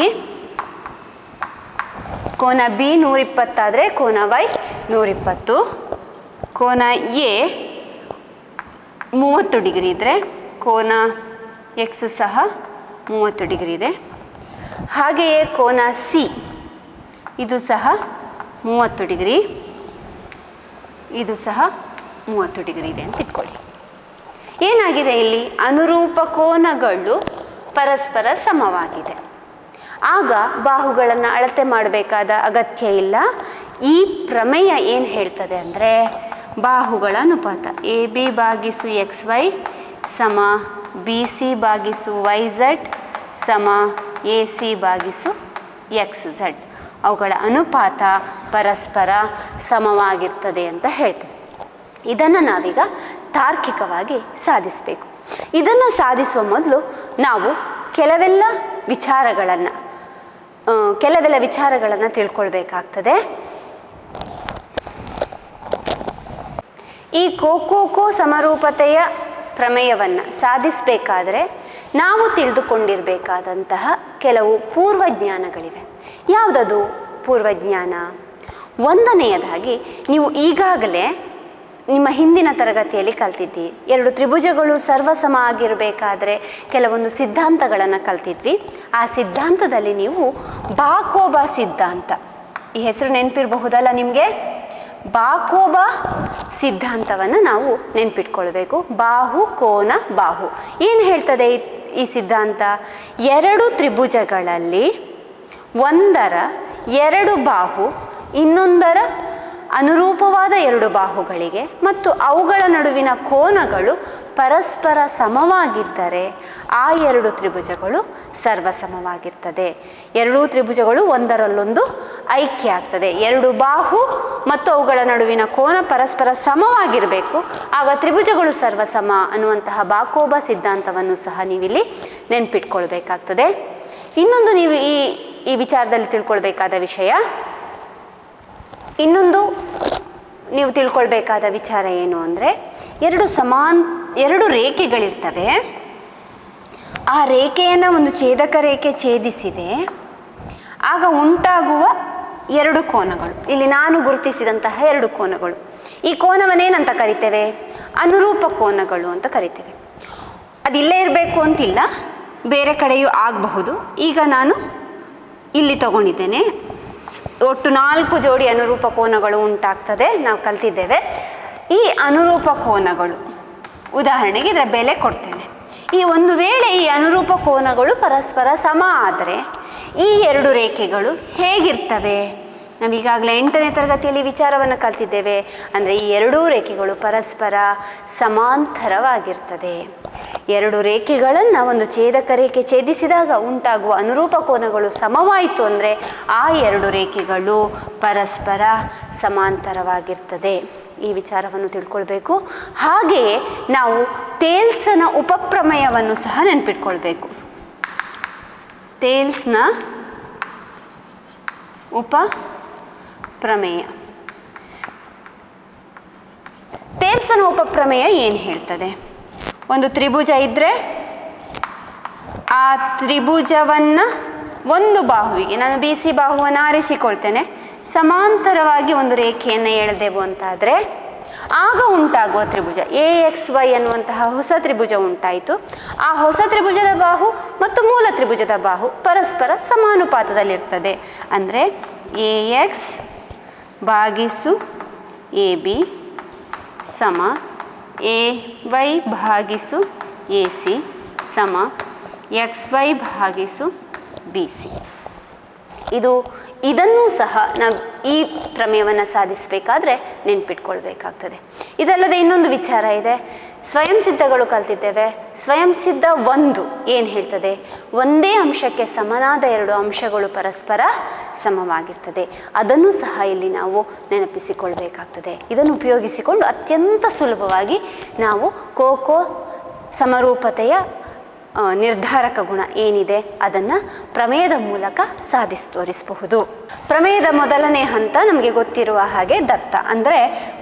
ಕೋನ ಬಿ 120 ಆದರೆ ಕೋನ ವೈ 120, ಕೋನ ಎ 30 ಡಿಗ್ರಿ ಇದ್ದರೆ ಕೋನ ಎಕ್ಸ್ ಸಹ 30 ಡಿಗ್ರಿ ಇದೆ. ಹಾಗೆಯೇ ಕೋನ ಸಿ ಇದು ಸಹ 30 ಡಿಗ್ರಿ, ಇದು ಸಹ 30 ಡಿಗ್ರಿ ಇದೆ ಅಂತ ಇಟ್ಕೊಳ್ಳಿ. ಏನಾಗಿದೆ ಇಲ್ಲಿ? ಅನುರೂಪ ಕೋನಗಳು ಪರಸ್ಪರ ಸಮವಾಗಿದೆ. ಆಗ ಬಾಹುಗಳನ್ನು ಅಳತೆ ಮಾಡಬೇಕಾದ ಅಗತ್ಯ ಇಲ್ಲ. ಈ ಪ್ರಮೇಯ ಏನು ಹೇಳ್ತದೆ ಅಂದರೆ, ಬಾಹುಗಳ ಅನುಪಾತ ಎ ಬಿ ಭಾಗಿಸು ಎಕ್ಸ್ ವೈ ಸಮ ಬಿ ಸಿ ಭಾಗಿಸು ವೈ ಝಡ್ ಸಮ ಎ ಸಿ ಭಾಗಿಸು ಎಕ್ಸ್ ಝಡ್, ಅವುಗಳ ಅನುಪಾತ ಪರಸ್ಪರ ಸಮವಾಗಿರ್ತದೆ ಅಂತ ಹೇಳ್ತದೆ. ಇದನ್ನು ನಾವೀಗ ತಾರ್ಕಿಕವಾಗಿ ಸಾಧಿಸಬೇಕು. ಇದನ್ನು ಸಾಧಿಸುವ ಮೊದಲು ನಾವು ಕೆಲವೆಲ್ಲ ವಿಚಾರಗಳನ್ನು ತಿಳ್ಕೊಳ್ಬೇಕಾಗ್ತದೆ. ಈ ಕೋಕೋ ಸಮರೂಪತೆಯ ಪ್ರಮೇಯವನ್ನು ಸಾಧಿಸಬೇಕಾದ್ರೆ ನಾವು ತಿಳಿದುಕೊಂಡಿರಬೇಕಾದಂತಹ ಕೆಲವು ಪೂರ್ವಜ್ಞಾನಗಳಿವೆ. ಯಾವುದದು ಪೂರ್ವಜ್ಞಾನ? ಒಂದನೆಯದಾಗಿ, ನೀವು ಈಗಾಗಲೇ ನಿಮ್ಮ ಹಿಂದಿನ ತರಗತಿಯಲ್ಲಿ ಕಲ್ತಿದ್ವಿ. ಎರಡು ತ್ರಿಭುಜಗಳು ಸರ್ವಸಮ ಆಗಿರಬೇಕಾದ್ರೆ ಕೆಲವೊಂದು ಸಿದ್ಧಾಂತಗಳನ್ನು ಕಲ್ತಿದ್ವಿ. ಆ ಸಿದ್ಧಾಂತದಲ್ಲಿ ನೀವು ಬಾಕೋಬ ಸಿದ್ಧಾಂತ, ಈ ಹೆಸರು ನೆನಪಿರಬಹುದಲ್ಲ ನಿಮಗೆ? ಬಾಕೋಬ ಸಿದ್ಧಾಂತವನ್ನು ನಾವು ನೆನಪಿಟ್ಕೊಳ್ಬೇಕು. ಬಾಹು ಕೋನ ಬಾಹು ಏನು ಹೇಳ್ತದೆ ಈ ಸಿದ್ಧಾಂತ? ಎರಡು ತ್ರಿಭುಜಗಳಲ್ಲಿ ಒಂದರ ಎರಡು ಬಾಹು ಇನ್ನೊಂದರ ಅನುರೂಪವಾದ ಎರಡು ಬಾಹುಗಳಿಗೆ ಮತ್ತು ಅವುಗಳ ನಡುವಿನ ಕೋನಗಳು ಪರಸ್ಪರ ಸಮವಾಗಿದ್ದರೆ ಆ ಎರಡು ತ್ರಿಭುಜಗಳು ಸರ್ವಸಮವಾಗಿರ್ತದೆ. ಎರಡೂ ತ್ರಿಭುಜಗಳು ಒಂದರಲ್ಲೊಂದು ಐಕ್ಯ ಆಗ್ತದೆ. ಎರಡು ಬಾಹು ಮತ್ತು ಅವುಗಳ ನಡುವಿನ ಕೋನ ಪರಸ್ಪರ ಸಮವಾಗಿರಬೇಕು, ಆಗ ತ್ರಿಭುಜಗಳು ಸರ್ವಸಮ ಅನ್ನುವಂತಹ ಬಾಕೋಬ ಸಿದ್ಧಾಂತವನ್ನು ಸಹ ನೀವಿಲ್ಲಿ ನೆನಪಿಟ್ಕೊಳ್ಬೇಕಾಗ್ತದೆ. ಇನ್ನೊಂದು ನೀವು ಈ ವಿಚಾರದಲ್ಲಿ ತಿಳ್ಕೊಳ್ಬೇಕಾದ ವಿಷಯ, ಇನ್ನೊಂದು ನೀವು ತಿಳ್ಕೊಳ್ಬೇಕಾದ ವಿಚಾರ ಏನು ಅಂದರೆ, ಎರಡು ರೇಖೆಗಳಿರ್ತವೆ. ಆ ರೇಖೆಯನ್ನು ಒಂದು ಛೇದಕ ರೇಖೆ ಛೇದಿಸಿದೆ, ಆಗ ಉಂಟಾಗುವ ಎರಡು ಕೋನಗಳು, ಇಲ್ಲಿ ನಾನು ಗುರುತಿಸಿದಂತಹ ಎರಡು ಕೋನಗಳು, ಈ ಕೋನವನ್ನೇನಂತ ಕರಿತೇವೆ? ಅನುರೂಪ ಕೋನಗಳು ಅಂತ ಕರಿತೇವೆ. ಅದಿಲ್ಲೇ ಇರಬೇಕು ಅಂತಿಲ್ಲ, ಬೇರೆ ಕಡೆಯೂ ಆಗಬಹುದು. ಈಗ ನಾನು ಇಲ್ಲಿ ತಗೊಂಡಿದ್ದೇನೆ. ಒಟ್ಟು 4 ಜೋಡಿ ಅನುರೂಪ ಕೋನಗಳು ಉಂಟಾಗ್ತದೆ, ನಾವು ಕಲ್ತಿದ್ದೇವೆ. ಈ ಅನುರೂಪ ಕೋನಗಳು, ಉದಾಹರಣೆಗೆ ಇದರ ಬೆಲೆ ಕೊಡ್ತೇನೆ. ಒಂದು ವೇಳೆ ಈ ಅನುರೂಪ ಕೋನಗಳು ಪರಸ್ಪರ ಸಮ ಆದರೆ ಈ ಎರಡು ರೇಖೆಗಳು ಹೇಗಿರ್ತವೆ? ನಾವೀಗಾಗಲೇ 8ನೇ ತರಗತಿಯಲ್ಲಿ ವಿಚಾರವನ್ನು ಕಲ್ತಿದ್ದೇವೆ. ಅಂದರೆ ಈ ಎರಡೂ ರೇಖೆಗಳು ಪರಸ್ಪರ ಸಮಾಂತರವಾಗಿರ್ತದೆ. ಎರಡು ರೇಖೆಗಳನ್ನು ಒಂದು ಛೇದಕ ರೇಖೆ ಛೇದಿಸಿದಾಗ ಉಂಟಾಗುವ ಅನುರೂಪ ಕೋನಗಳು ಸಮವಾಯಿತು ಅಂದರೆ ಆ ಎರಡು ರೇಖೆಗಳು ಪರಸ್ಪರ ಸಮಾಂತರವಾಗಿರ್ತದೆ. ಈ ವಿಚಾರವನ್ನು ತಿಳ್ಕೊಳ್ಬೇಕು. ಹಾಗೆಯೇ ನಾವು ಥೇಲ್ಸ್ನ ಉಪಪ್ರಮೇಯವನ್ನು ಸಹ ನೆನಪಿಟ್ಕೊಳ್ಬೇಕು. ಥೇಲ್ಸ್ನ ಉಪಪ್ರಮೇಯ, ಥೇಲ್ಸ್ನ ಉಪಪ್ರಮೇಯ ಏನು ಹೇಳ್ತದೆ? ಒಂದು ತ್ರಿಭುಜ ಇದ್ದರೆ ಆ ತ್ರಿಭುಜವನ್ನು ಒಂದು ಬಾಹುವಿಗೆ, ನಾನು ಬಿ ಸಿ ಬಾಹುವನ್ನು ಆರಿಸಿಕೊಳ್ತೇನೆ, ಸಮಾಂತರವಾಗಿ ಒಂದು ರೇಖೆಯನ್ನು ಎಳೆದೆವು ಅಂತಾದರೆ ಆಗ ಉಂಟಾಗುವ ತ್ರಿಭುಜ AXY ಅನ್ನುವಂತಹ ಹೊಸ ತ್ರಿಭುಜ ಉಂಟಾಯಿತು. ಆ ಹೊಸ ತ್ರಿಭುಜದ ಬಾಹು ಮತ್ತು ಮೂಲ ತ್ರಿಭುಜದ ಬಾಹು ಪರಸ್ಪರ ಸಮಾನುಪಾತದಲ್ಲಿರ್ತದೆ. ಅಂದರೆ AX ಭಾಗಿಸು ಎ ಬಿ ಸಮ ಎ ವೈ ಭಾಗಿಸು ಎ ಸಿ ಸಮ ಎಕ್ಸ್ ವೈ ಭಾಗಿಸು ಬಿ ಸಿ. ಇದನ್ನು ಸಹ ನಾವು ಈ ಪ್ರಮೇಯವನ್ನು ಸಾಧಿಸಬೇಕಾದ್ರೆ ನೆನ್ಪಿಟ್ಕೊಳ್ಬೇಕಾಗ್ತದೆ. ಇದಲ್ಲದೆ ಇನ್ನೊಂದು ವಿಚಾರ ಇದೆ. ಸ್ವಯಂ ಸಿದ್ಧಗಳು ಕಲ್ತಿದ್ದೇವೆ. ಸ್ವಯಂ ಸಿದ್ಧ 1 ಏನು ಹೇಳ್ತದೆ? ಒಂದೇ ಅಂಶಕ್ಕೆ ಸಮನಾದ 2 ಅಂಶಗಳು ಪರಸ್ಪರ ಸಮವಾಗಿರ್ತದೆ. ಅದನ್ನು ಸಹ ಇಲ್ಲಿ ನಾವು ನೆನಪಿಸಿಕೊಳ್ಬೇಕಾಗ್ತದೆ. ಇದನ್ನು ಉಪಯೋಗಿಸಿಕೊಂಡು ಅತ್ಯಂತ ಸುಲಭವಾಗಿ ನಾವು ಕೋಕೋ ಸಮರೂಪತೆಯ ನಿರ್ಧಾರಕ ಗುಣ ಏನಿದೆ ಅದನ್ನು ಪ್ರಮೇಯದ ಮೂಲಕ ತೋರಿಸಬಹುದು. ಪ್ರಮೇಯದ ಮೊದಲನೇ ಹಂತ ನಮಗೆ ಗೊತ್ತಿರುವ ಹಾಗೆ ದತ್ತ, ಅಂದರೆ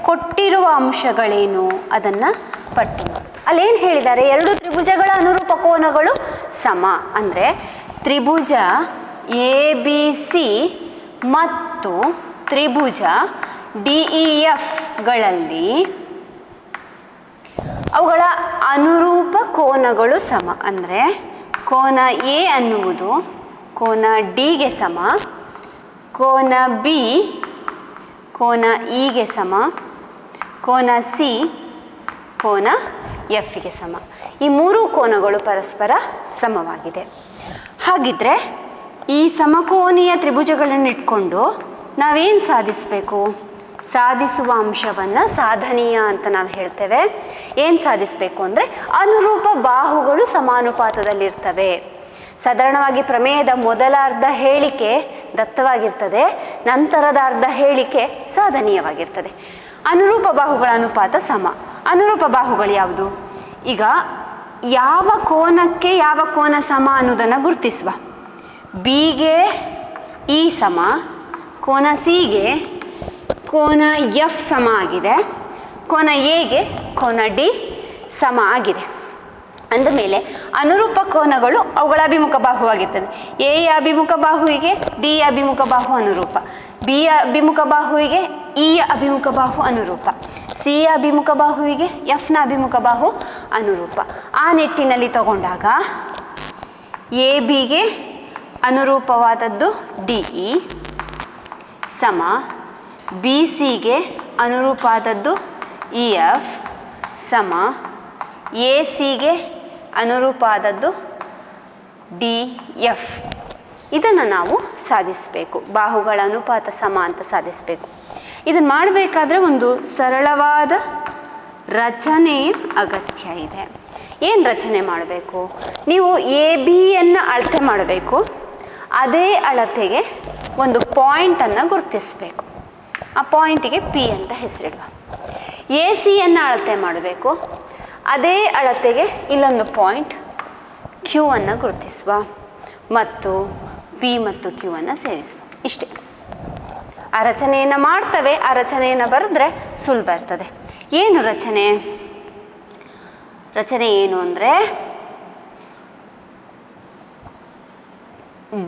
ಕೊಟ್ಟಿರುವ ಅಂಶಗಳೇನು ಅದನ್ನು ಪಟ್ಟಿ ಮಾಡಿ. ಅಲ್ಲೇನು ಹೇಳಿದ್ದಾರೆ? 2 ತ್ರಿಭುಜಗಳ ಅನುರೂಪ ಕೋನಗಳು ಸಮ. ಅಂದರೆ ತ್ರಿಭುಜ ಎ ಬಿ ಸಿ ಮತ್ತು ತ್ರಿಭುಜ ಡಿ ಇ ಎಫ್ಗಳಲ್ಲಿ ಅವುಗಳ ಅನುರೂಪ ಕೋನಗಳು ಸಮ. ಅಂದರೆ ಕೋನ ಎ ಅನ್ನುವುದು ಕೋನ ಡಿಗೆ ಸಮ, ಕೋನ ಬಿ ಕೋನ ಇಗೆ ಸಮ, ಕೋನ ಸಿ ಕೋನ ಎಫ್ಗೆ ಸಮ. ಈ 3 ಕೋನಗಳು ಪರಸ್ಪರ ಸಮವಾಗಿದೆ. ಹಾಗಿದ್ರೆ ಈ ಸಮಕೋನೀಯ ತ್ರಿಭುಜಗಳನ್ನು ಇಟ್ಕೊಂಡು ನಾವೇನು ಸಾಧಿಸಬೇಕು? ಸಾಧಿಸುವ ಅಂಶವನ್ನು ಸಾಧನೀಯ ಅಂತ ನಾವು ಹೇಳ್ತೇವೆ. ಏನು ಸಾಧಿಸಬೇಕು ಅಂದರೆ ಅನುರೂಪ ಬಾಹುಗಳು ಸಮಾನುಪಾತದಲ್ಲಿರ್ತವೆ. ಸಾಧಾರಣವಾಗಿ ಪ್ರಮೇಯದ ಮೊದಲ ಅರ್ಧ ಹೇಳಿಕೆ ದತ್ತವಾಗಿರ್ತದೆ, ನಂತರದ ಅರ್ಧ ಹೇಳಿಕೆ ಸಾಧನೀಯವಾಗಿರ್ತದೆ. ಅನುರೂಪ ಬಾಹುಗಳ ಅನುಪಾತ ಸಮ. ಅನುರೂಪ ಬಾಹುಗಳು ಯಾವುದು? ಈಗ ಯಾವ ಕೋನಕ್ಕೆ ಯಾವ ಕೋನ ಸಮ ಅನ್ನೋದನ್ನು ಗುರುತಿಸುವ. ಬಿಗೆ ಇ ಸಮ, ಕೋನ ಸಿಗೆ ಕೋನ ಎಫ್ ಸಮ ಆಗಿದೆ, ಕೋನ ಎಗೆ ಕೋನ ಡಿ ಸಮ ಆಗಿದೆ. ಅಂದಮೇಲೆ ಅನುರೂಪ ಕೋನಗಳು ಅವುಗಳ ಅಭಿಮುಖ ಬಾಹುವಾಗಿರ್ತದೆ. ಎ ಯ ಅಭಿಮುಖ ಬಾಹುವಿಗೆ ಡಿ ಯ ಅಭಿಮುಖ ಬಾಹು ಅನುರೂಪ, ಬಿ ಯ ಅಭಿಮುಖ ಬಾಹುವಿಗೆ ಇ ಯ ಅಭಿಮುಖ ಬಾಹು ಅನುರೂಪ, ಸಿ ಯ ಅಭಿಮುಖ ಬಾಹುವಿಗೆ ಎಫ್ನ ಅಭಿಮುಖ ಬಾಹು ಅನುರೂಪ. ಆ ನಿಟ್ಟಿನಲ್ಲಿ ತಗೊಂಡಾಗ ಎ ಬಿಗೆ ಅನುರೂಪವಾದದ್ದು ಡಿ ಇ ಸಮ ಬಿ ಸಿಗೆ ಅನುರೂಪ ಆದದ್ದು ಇ ಎಫ್ ಸಮ ಎ ಸಿಗೆ ಅನುರೂಪ ಆದದ್ದು ಡಿ ಎಫ್. ಇದನ್ನು ನಾವು ಸಾಧಿಸಬೇಕು. ಬಾಹುಗಳ ಅನುಪಾತ ಸಮ ಅಂತ ಸಾಧಿಸಬೇಕು. ಇದನ್ನು ಮಾಡಬೇಕಾದ್ರೆ ಒಂದು ಸರಳವಾದ ರಚನೆಯ ಅಗತ್ಯ ಇದೆ. ಏನು ರಚನೆ ಮಾಡಬೇಕು? ನೀವು ಎ ಬಿಯನ್ನು ಅಳತೆ ಮಾಡಬೇಕು. ಅದೇ ಅಳತೆಗೆ ಒಂದು ಪಾಯಿಂಟನ್ನು ಗುರುತಿಸಬೇಕು. ಆ ಪಾಯಿಂಟಿಗೆ ಪಿ ಅಂತ ಹೆಸರಿಡುವ. ಎ ಸಿಯನ್ನು ಅಳತೆ ಮಾಡಬೇಕು. ಅದೇ ಅಳತೆಗೆ ಇಲ್ಲೊಂದು ಪಾಯಿಂಟ್ ಕ್ಯೂ ಅನ್ನು ಗುರುತಿಸುವ ಮತ್ತು ಪಿ ಮತ್ತು ಕ್ಯೂ ಅನ್ನು ಸೇರಿಸುವ. ಇಷ್ಟೇ. ಆ ರಚನೆಯನ್ನು ಮಾಡ್ತವೆ. ಆ ರಚನೆಯನ್ನು ಬರೆದ್ರೆ ಸುಲಭ ಇರ್ತದೆ. ಏನು ರಚನೆ? ರಚನೆ ಏನು ಅಂದರೆ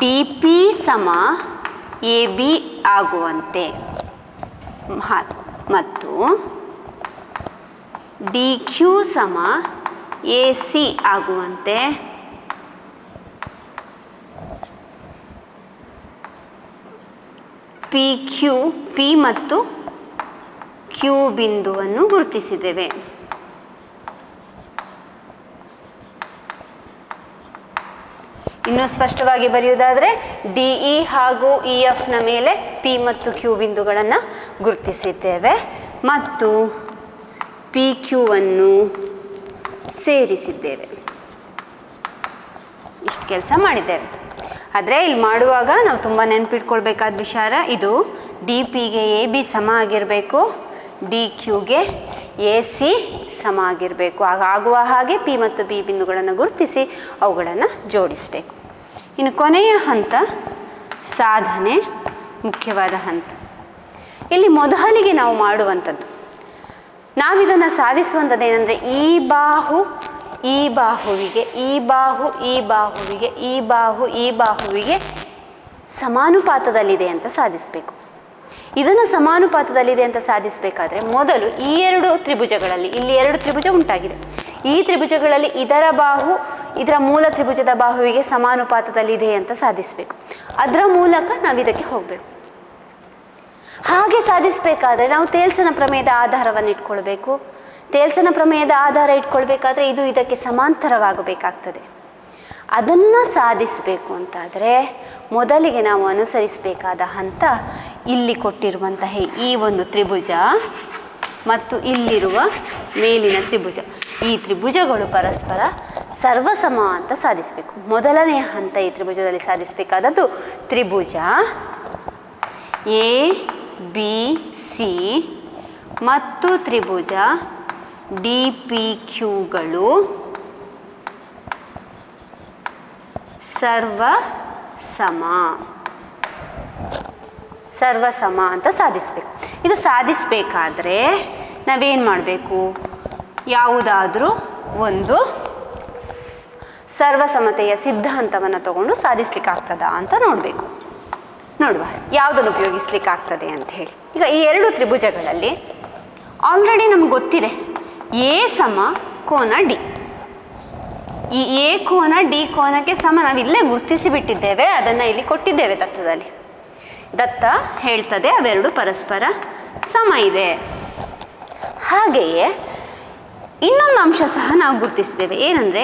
ಡಿ ಪಿ ಸಮ ಎ ಬಿ ಆಗುವಂತೆ ಮತ್ತು ಡಿ ಕ್ಯೂ ಸಮ ಎ ಸಿ ಆಗುವಂತೆ ಪಿ ಕ್ಯೂ ಪಿ ಮತ್ತು ಕ್ಯೂ ಬಿಂದುವನ್ನು ಗುರುತಿಸಿದ್ದೇವೆ. ಇನ್ನೂ ಸ್ಪಷ್ಟವಾಗಿ ಬರೆಯುವುದಾದರೆ ಡಿ ಇ ಹಾಗೂ ಇ ಎಫ್ನ ಮೇಲೆ ಪಿ ಮತ್ತು ಕ್ಯೂ ಬಿಂದುಗಳನ್ನು ಗುರುತಿಸಿದ್ದೇವೆ ಮತ್ತು ಪಿ ಕ್ಯೂವನ್ನು ಸೇರಿಸಿದ್ದೇವೆ. ಇಷ್ಟು ಕೆಲಸ ಮಾಡಿದ್ದೇವೆ. ಆದರೆ ಇಲ್ಲಿ ಮಾಡುವಾಗ ನಾವು ತುಂಬ ನೆನಪಿಟ್ಕೊಳ್ಬೇಕಾದ ವಿಚಾರ ಇದು. ಡಿ ಪಿಗೆ ಎ ಬಿ ಸಮ ಆಗಿರಬೇಕು, ಡಿ ಕ್ಯೂಗೆ ಎ ಸಿ ಸಮ ಆಗಿರಬೇಕು. ಆಗುವ ಹಾಗೆ ಪಿ ಮತ್ತು ಬಿ ಬಿಂದುಗಳನ್ನು ಗುರುತಿಸಿ ಅವುಗಳನ್ನು ಜೋಡಿಸಬೇಕು. ಇನ್ನು ಕೊನೆಯ ಹಂತ ಸಾಧನೆ, ಮುಖ್ಯವಾದ ಹಂತ. ಇಲ್ಲಿ ಮೊದಲಿಗೆ ನಾವು ಮಾಡುವಂಥದ್ದು, ನಾವಿದನ್ನು ಸಾಧಿಸುವಂಥದ್ದು ಏನಂದರೆ ಈ ಬಾಹು ಈ ಬಾಹುವಿಗೆ, ಈ ಬಾಹು ಈ ಬಾಹುವಿಗೆ, ಈ ಬಾಹು ಈ ಬಾಹುವಿಗೆ ಸಮಾನುಪಾತದಲ್ಲಿದೆ ಅಂತ ಸಾಧಿಸಬೇಕು. ಇದನ್ನು ಸಮಾನುಪಾತದಲ್ಲಿದೆ ಅಂತ ಸಾಧಿಸಬೇಕಾದ್ರೆ ಮೊದಲು ಈ 2 ತ್ರಿಭುಜಗಳಲ್ಲಿ, ಇಲ್ಲಿ 2 ತ್ರಿಭುಜ ಉಂಟಾಗಿದೆ, ಈ ತ್ರಿಭುಜಗಳಲ್ಲಿ ಇದರ ಬಾಹು ಇದರ ಮೂಲ ತ್ರಿಭುಜದ ಬಾಹುವಿಗೆ ಸಮಾನುಪಾತದಲ್ಲಿದೆ ಅಂತ ಸಾಧಿಸಬೇಕು. ಅದರ ಮೂಲಕ ನಾವು ಇದಕ್ಕೆ ಹೋಗಬೇಕು. ಹಾಗೆ ಸಾಧಿಸಬೇಕಾದ್ರೆ ನಾವು ತೇಲ್ಸನ ಪ್ರಮೇಯದ ಆಧಾರವನ್ನು ಇಟ್ಕೊಳ್ಬೇಕು. ತೇಲ್ಸನ ಪ್ರಮೇಯದ ಆಧಾರ ಇಟ್ಕೊಳ್ಬೇಕಾದ್ರೆ ಇದು ಇದಕ್ಕೆ ಸಮಾಂತರವಾಗಬೇಕಾಗ್ತದೆ. ಅದನ್ನು ಸಾಧಿಸಬೇಕು ಅಂತಾದರೆ ಮೊದಲಿಗೆ ನಾವು ಅನುಸರಿಸಬೇಕಾದ ಹಂತ ಇಲ್ಲಿ ಕೊಟ್ಟಿರುವಂತಹ ಈ ಒಂದು ತ್ರಿಭುಜ ಮತ್ತು ಇಲ್ಲಿರುವ ಮೇಲಿನ ತ್ರಿಭುಜ, ಈ ತ್ರಿಭುಜಗಳು ಪರಸ್ಪರ ಸರ್ವಸಮ ಅಂತ ಸಾಧಿಸಬೇಕು. ಮೊದಲನೆಯ ಹಂತ ಈ ತ್ರಿಭುಜದಲ್ಲಿ ಸಾಧಿಸಬೇಕಾದದ್ದು ತ್ರಿಭುಜ ಎ ಬಿ ಸಿ ಮತ್ತು ತ್ರಿಭುಜ ಡಿ ಪಿ ಕ್ಯೂಗಳು ಸರ್ವಸಮ ಅಂತ ಸಾಧಿಸಬೇಕು. ಇದು ಸಾಧಿಸಬೇಕಾದ್ರೆ ನಾವೇನು ಮಾಡಬೇಕು? ಯಾವುದಾದ್ರೂ ಒಂದು ಸರ್ವಸಮತೆಯ ಸಿದ್ಧಾಂತವನ್ನು ತಗೊಂಡು ಸಾಧಿಸ್ಲಿಕ್ಕಾಗ್ತದಾ ಅಂತ ನೋಡಬೇಕು. ನೋಡುವ ಯಾವುದನ್ನು ಉಪಯೋಗಿಸ್ಲಿಕ್ಕಾಗ್ತದೆ ಅಂತ ಹೇಳಿ. ಈಗ ಈ ಎರಡು ತ್ರಿಭುಜಗಳಲ್ಲಿ ಆಲ್ರೆಡಿ ನಮ್ಗೆ ಗೊತ್ತಿದೆ ಎ ಸಮ ಕೋನ ಡಿ. ಈ ಎ ಕೋನ ಡಿ ಕೋನಕ್ಕೆ ಸಮ ನಾವು ಇಲ್ಲೇ ಗುರುತಿಸಿ ಬಿಟ್ಟಿದ್ದೇವೆ, ಅದನ್ನು ಇಲ್ಲಿ ಕೊಟ್ಟಿದ್ದೇವೆ ದತ್ತದಲ್ಲಿ. ದತ್ತ ಹೇಳ್ತದೆ ಅವೆರಡು ಪರಸ್ಪರ ಸಮ ಇದೆ. ಹಾಗೆಯೇ ಇನ್ನೊಂದು ಅಂಶ ಸಹ ನಾವು ಗುರುತಿಸಿದ್ದೇವೆ. ಏನಂದರೆ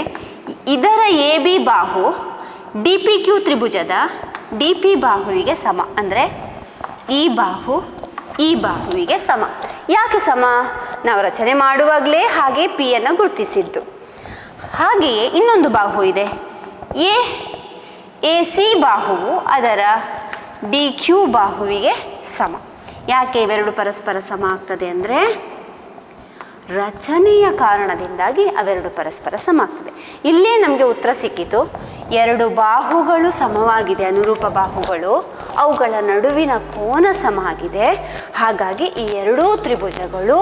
ಇದರ ಎ ಬಿ ಬಾಹು ಡಿ ಪಿ ಕ್ಯೂ ತ್ರಿಭುಜದ ಡಿ ಪಿ ಬಾಹುವಿಗೆ ಸಮ. ಅಂದರೆ ಈ ಬಾಹು ಈ ಬಾಹುವಿಗೆ ಸಮ. ಯಾಕೆ ಸಮ? ನಾವು ರಚನೆ ಮಾಡುವಾಗಲೇ ಹಾಗೆ ಪಿಯನ್ನು ಗುರುತಿಸಿದ್ದು. ಹಾಗೆಯೇ ಇನ್ನೊಂದು ಬಾಹು ಇದೆ, ಎ ಸಿ ಬಾಹುವು ಅದರ ಡಿ ಕ್ಯೂ ಬಾಹುವಿಗೆ ಸಮ. ಯಾಕೆ ಇವೆರಡು ಪರಸ್ಪರ ಸಮ ಆಗ್ತದೆ ಅಂದರೆ ರಚನೆಯ ಕಾರಣದಿಂದಾಗಿ ಅವೆರಡು ಪರಸ್ಪರ ಸಮ ಆಗ್ತದೆ. ಇಲ್ಲೇ ನಮಗೆ ಉತ್ತರ ಸಿಕ್ಕಿತು. ಎರಡು ಬಾಹುಗಳು ಸಮವಾಗಿದೆ, ಅನುರೂಪ ಬಾಹುಗಳು, ಅವುಗಳ ನಡುವಿನ ಕೋನ ಸಮ ಆಗಿದೆ. ಹಾಗಾಗಿ ಈ ಎರಡೂ ತ್ರಿಭುಜಗಳು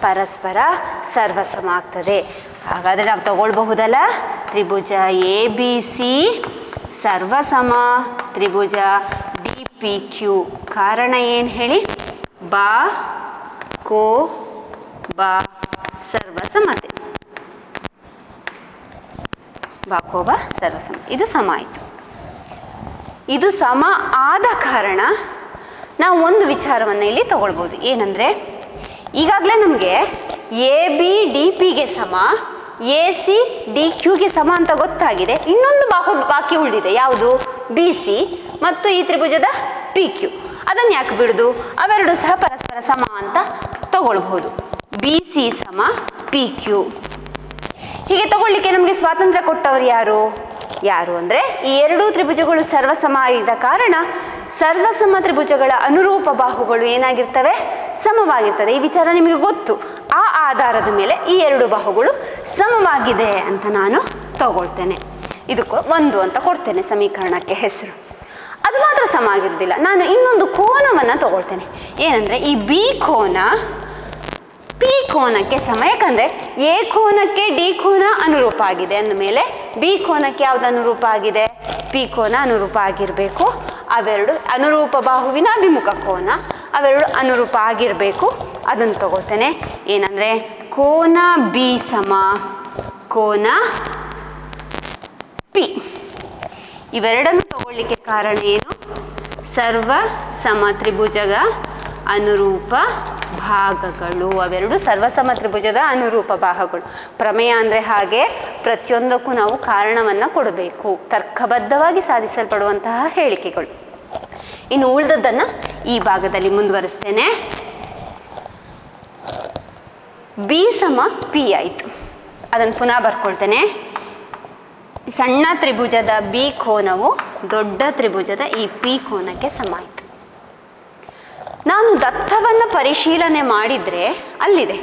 ಪರಸ್ಪರ ಸರ್ವಸಮ ಆಗ್ತದೆ. ಹಾಗಾದರೆ ನಾವು ತಗೊಳ್ಬಹುದಲ್ಲ, ತ್ರಿಭುಜ ಎ ಬಿ ಸಿ ಸರ್ವಸಮ, ತ್ರಿಭುಜ ಡಿ ಪಿ ಕ್ಯೂ. ಕಾರಣ ಏನು ಹೇಳಿ? ಬಾ ಕೋ ಬಾ ಸರ್ವಸಮತೆ, ಬಾಕೋಬ ಸರ್ವಸಮ. ಇದು ಸಮ ಆಯಿತು. ಇದು ಸಮ ಆದ ಕಾರಣ ನಾವು ಒಂದು ವಿಚಾರವನ್ನು ಇಲ್ಲಿ ತಗೊಳ್ಬೋದು. ಏನಂದರೆ ಈಗಾಗಲೇ ನಮಗೆ ಎ ಬಿ ಡಿ ಪಿಗೆ ಸಮ, ಎ ಸಿ ಡಿ ಕ್ಯೂಗೆ ಸಮ ಅಂತ ಗೊತ್ತಾಗಿದೆ. ಇನ್ನೊಂದು ಬಾಹು ಬಾಕಿ ಉಳಿದಿದೆ, ಯಾವುದು? ಬಿ ಸಿ ಮತ್ತು ಈ ತ್ರಿಭುಜದ ಪಿ ಕ್ಯೂ. ಅದನ್ನು ಯಾಕೆ ಬಿಡುದು? ಅವೆರಡು ಸಹ ಪರಸ್ಪರ ಸಮ ಅಂತ ತಗೊಳ್ಬಹುದು. ಬಿ ಸಿ ಸಮ ಪಿ ಕ್ಯೂ. ಹೀಗೆ ತಗೊಳ್ಳಿಕ್ಕೆ ನಮಗೆ ಸ್ವಾತಂತ್ರ್ಯ ಕೊಟ್ಟವರು ಯಾರು ಅಂದರೆ ಈ ಎರಡೂ ತ್ರಿಭುಜಗಳು ಸರ್ವಸಮ ಆಗಿದ್ದ ಕಾರಣ ಸರ್ವಸಮ ತ್ರಿಭುಜಗಳ ಅನುರೂಪ ಬಾಹುಗಳು ಏನಾಗಿರ್ತವೆ? ಸಮವಾಗಿರ್ತದೆ. ಈ ವಿಚಾರ ನಿಮಗೆ ಗೊತ್ತು. ಆ ಆಧಾರದ ಮೇಲೆ ಈ ಎರಡು ಬಾಹುಗಳು ಸಮವಾಗಿದೆ ಅಂತ ನಾನು ತಗೊಳ್ತೇನೆ. ಇದಕ್ಕೂ ಒಂದು ಅಂತ ಕೊಡ್ತೇನೆ ಸಮೀಕರಣಕ್ಕೆ ಹೆಸರು. ಅದು ಮಾತ್ರ ಸಮ ಆಗಿರೋದಿಲ್ಲ, ನಾನು ಇನ್ನೊಂದು ಕೋನವನ್ನು ತಗೊಳ್ತೇನೆ. ಏನಂದರೆ ಈ ಬಿ ಕೋನ ಪಿ ಕೋನಕ್ಕೆ ಸಮ. ಯಾಕಂದರೆ ಎ ಕೋನಕ್ಕೆ ಡಿ ಕೋನ ಅನುರೂಪ ಆಗಿದೆ ಅಂದಮೇಲೆ ಬಿ ಕೋನಕ್ಕೆ ಯಾವುದು ಅನುರೂಪ ಆಗಿದೆ? ಪಿ ಕೋನ ಅನುರೂಪ ಆಗಿರಬೇಕು. ಅವೆರಡು ಅನುರೂಪ ಬಾಹುವಿನ ಅಭಿಮುಖ ಕೋನ, ಅವೆರಡು ಅನುರೂಪ ಆಗಿರಬೇಕು. ಅದನ್ನು ತಗೊಳ್ತೇನೆ. ಏನಂದರೆ ಕೋನ ಬಿ ಸಮ ಕೋನ ಪಿ. ಇವೆರಡನ್ನು ತಗೊಳ್ಳಿಕ್ಕೆ ಕಾರಣ ಏನು? ಸರ್ವ ಸಮ ತ್ರಿಭುಜದ ಅನುರೂಪ ಭಾಗಗಳು. ಅವೆರಡು ಸರ್ವಸಮ ತ್ರಿಭುಜದ ಅನುರೂಪ ಭಾಗಗಳು. ಪ್ರಮೇಯ ಅಂದರೆ ಹಾಗೆ ಪ್ರತಿಯೊಂದಕ್ಕೂ ನಾವು ಕಾರಣವನ್ನು ಕೊಡಬೇಕು. ತರ್ಕಬದ್ಧವಾಗಿ ಸಾಧಿಸಲ್ಪಡುವಂತಹ ಹೇಳಿಕೆಗಳು. ಇನ್ನು ಉಳಿದದ್ದನ್ನು ಈ ಭಾಗದಲ್ಲಿ ಮುಂದುವರಿಸ್ತೇನೆ. ಬಿ ಸಮ ಪಿ ಆಯಿತು. ಅದನ್ನು ಪುನಃ ಬರ್ಕೊಳ್ತೇನೆ. ಸಣ್ಣ ತ್ರಿಭುಜದ ಬಿ ಕೋನವು ದೊಡ್ಡ ತ್ರಿಭುಜದ ಈ ಪಿ ಕೋನಕ್ಕೆ ಸಮ ಆಯಿತು. ನಾನು ದತ್ತವನ್ನು ಪರಿಶೀಲನೆ ಮಾಡಿದರೆ ಅಲ್ಲಿದೆ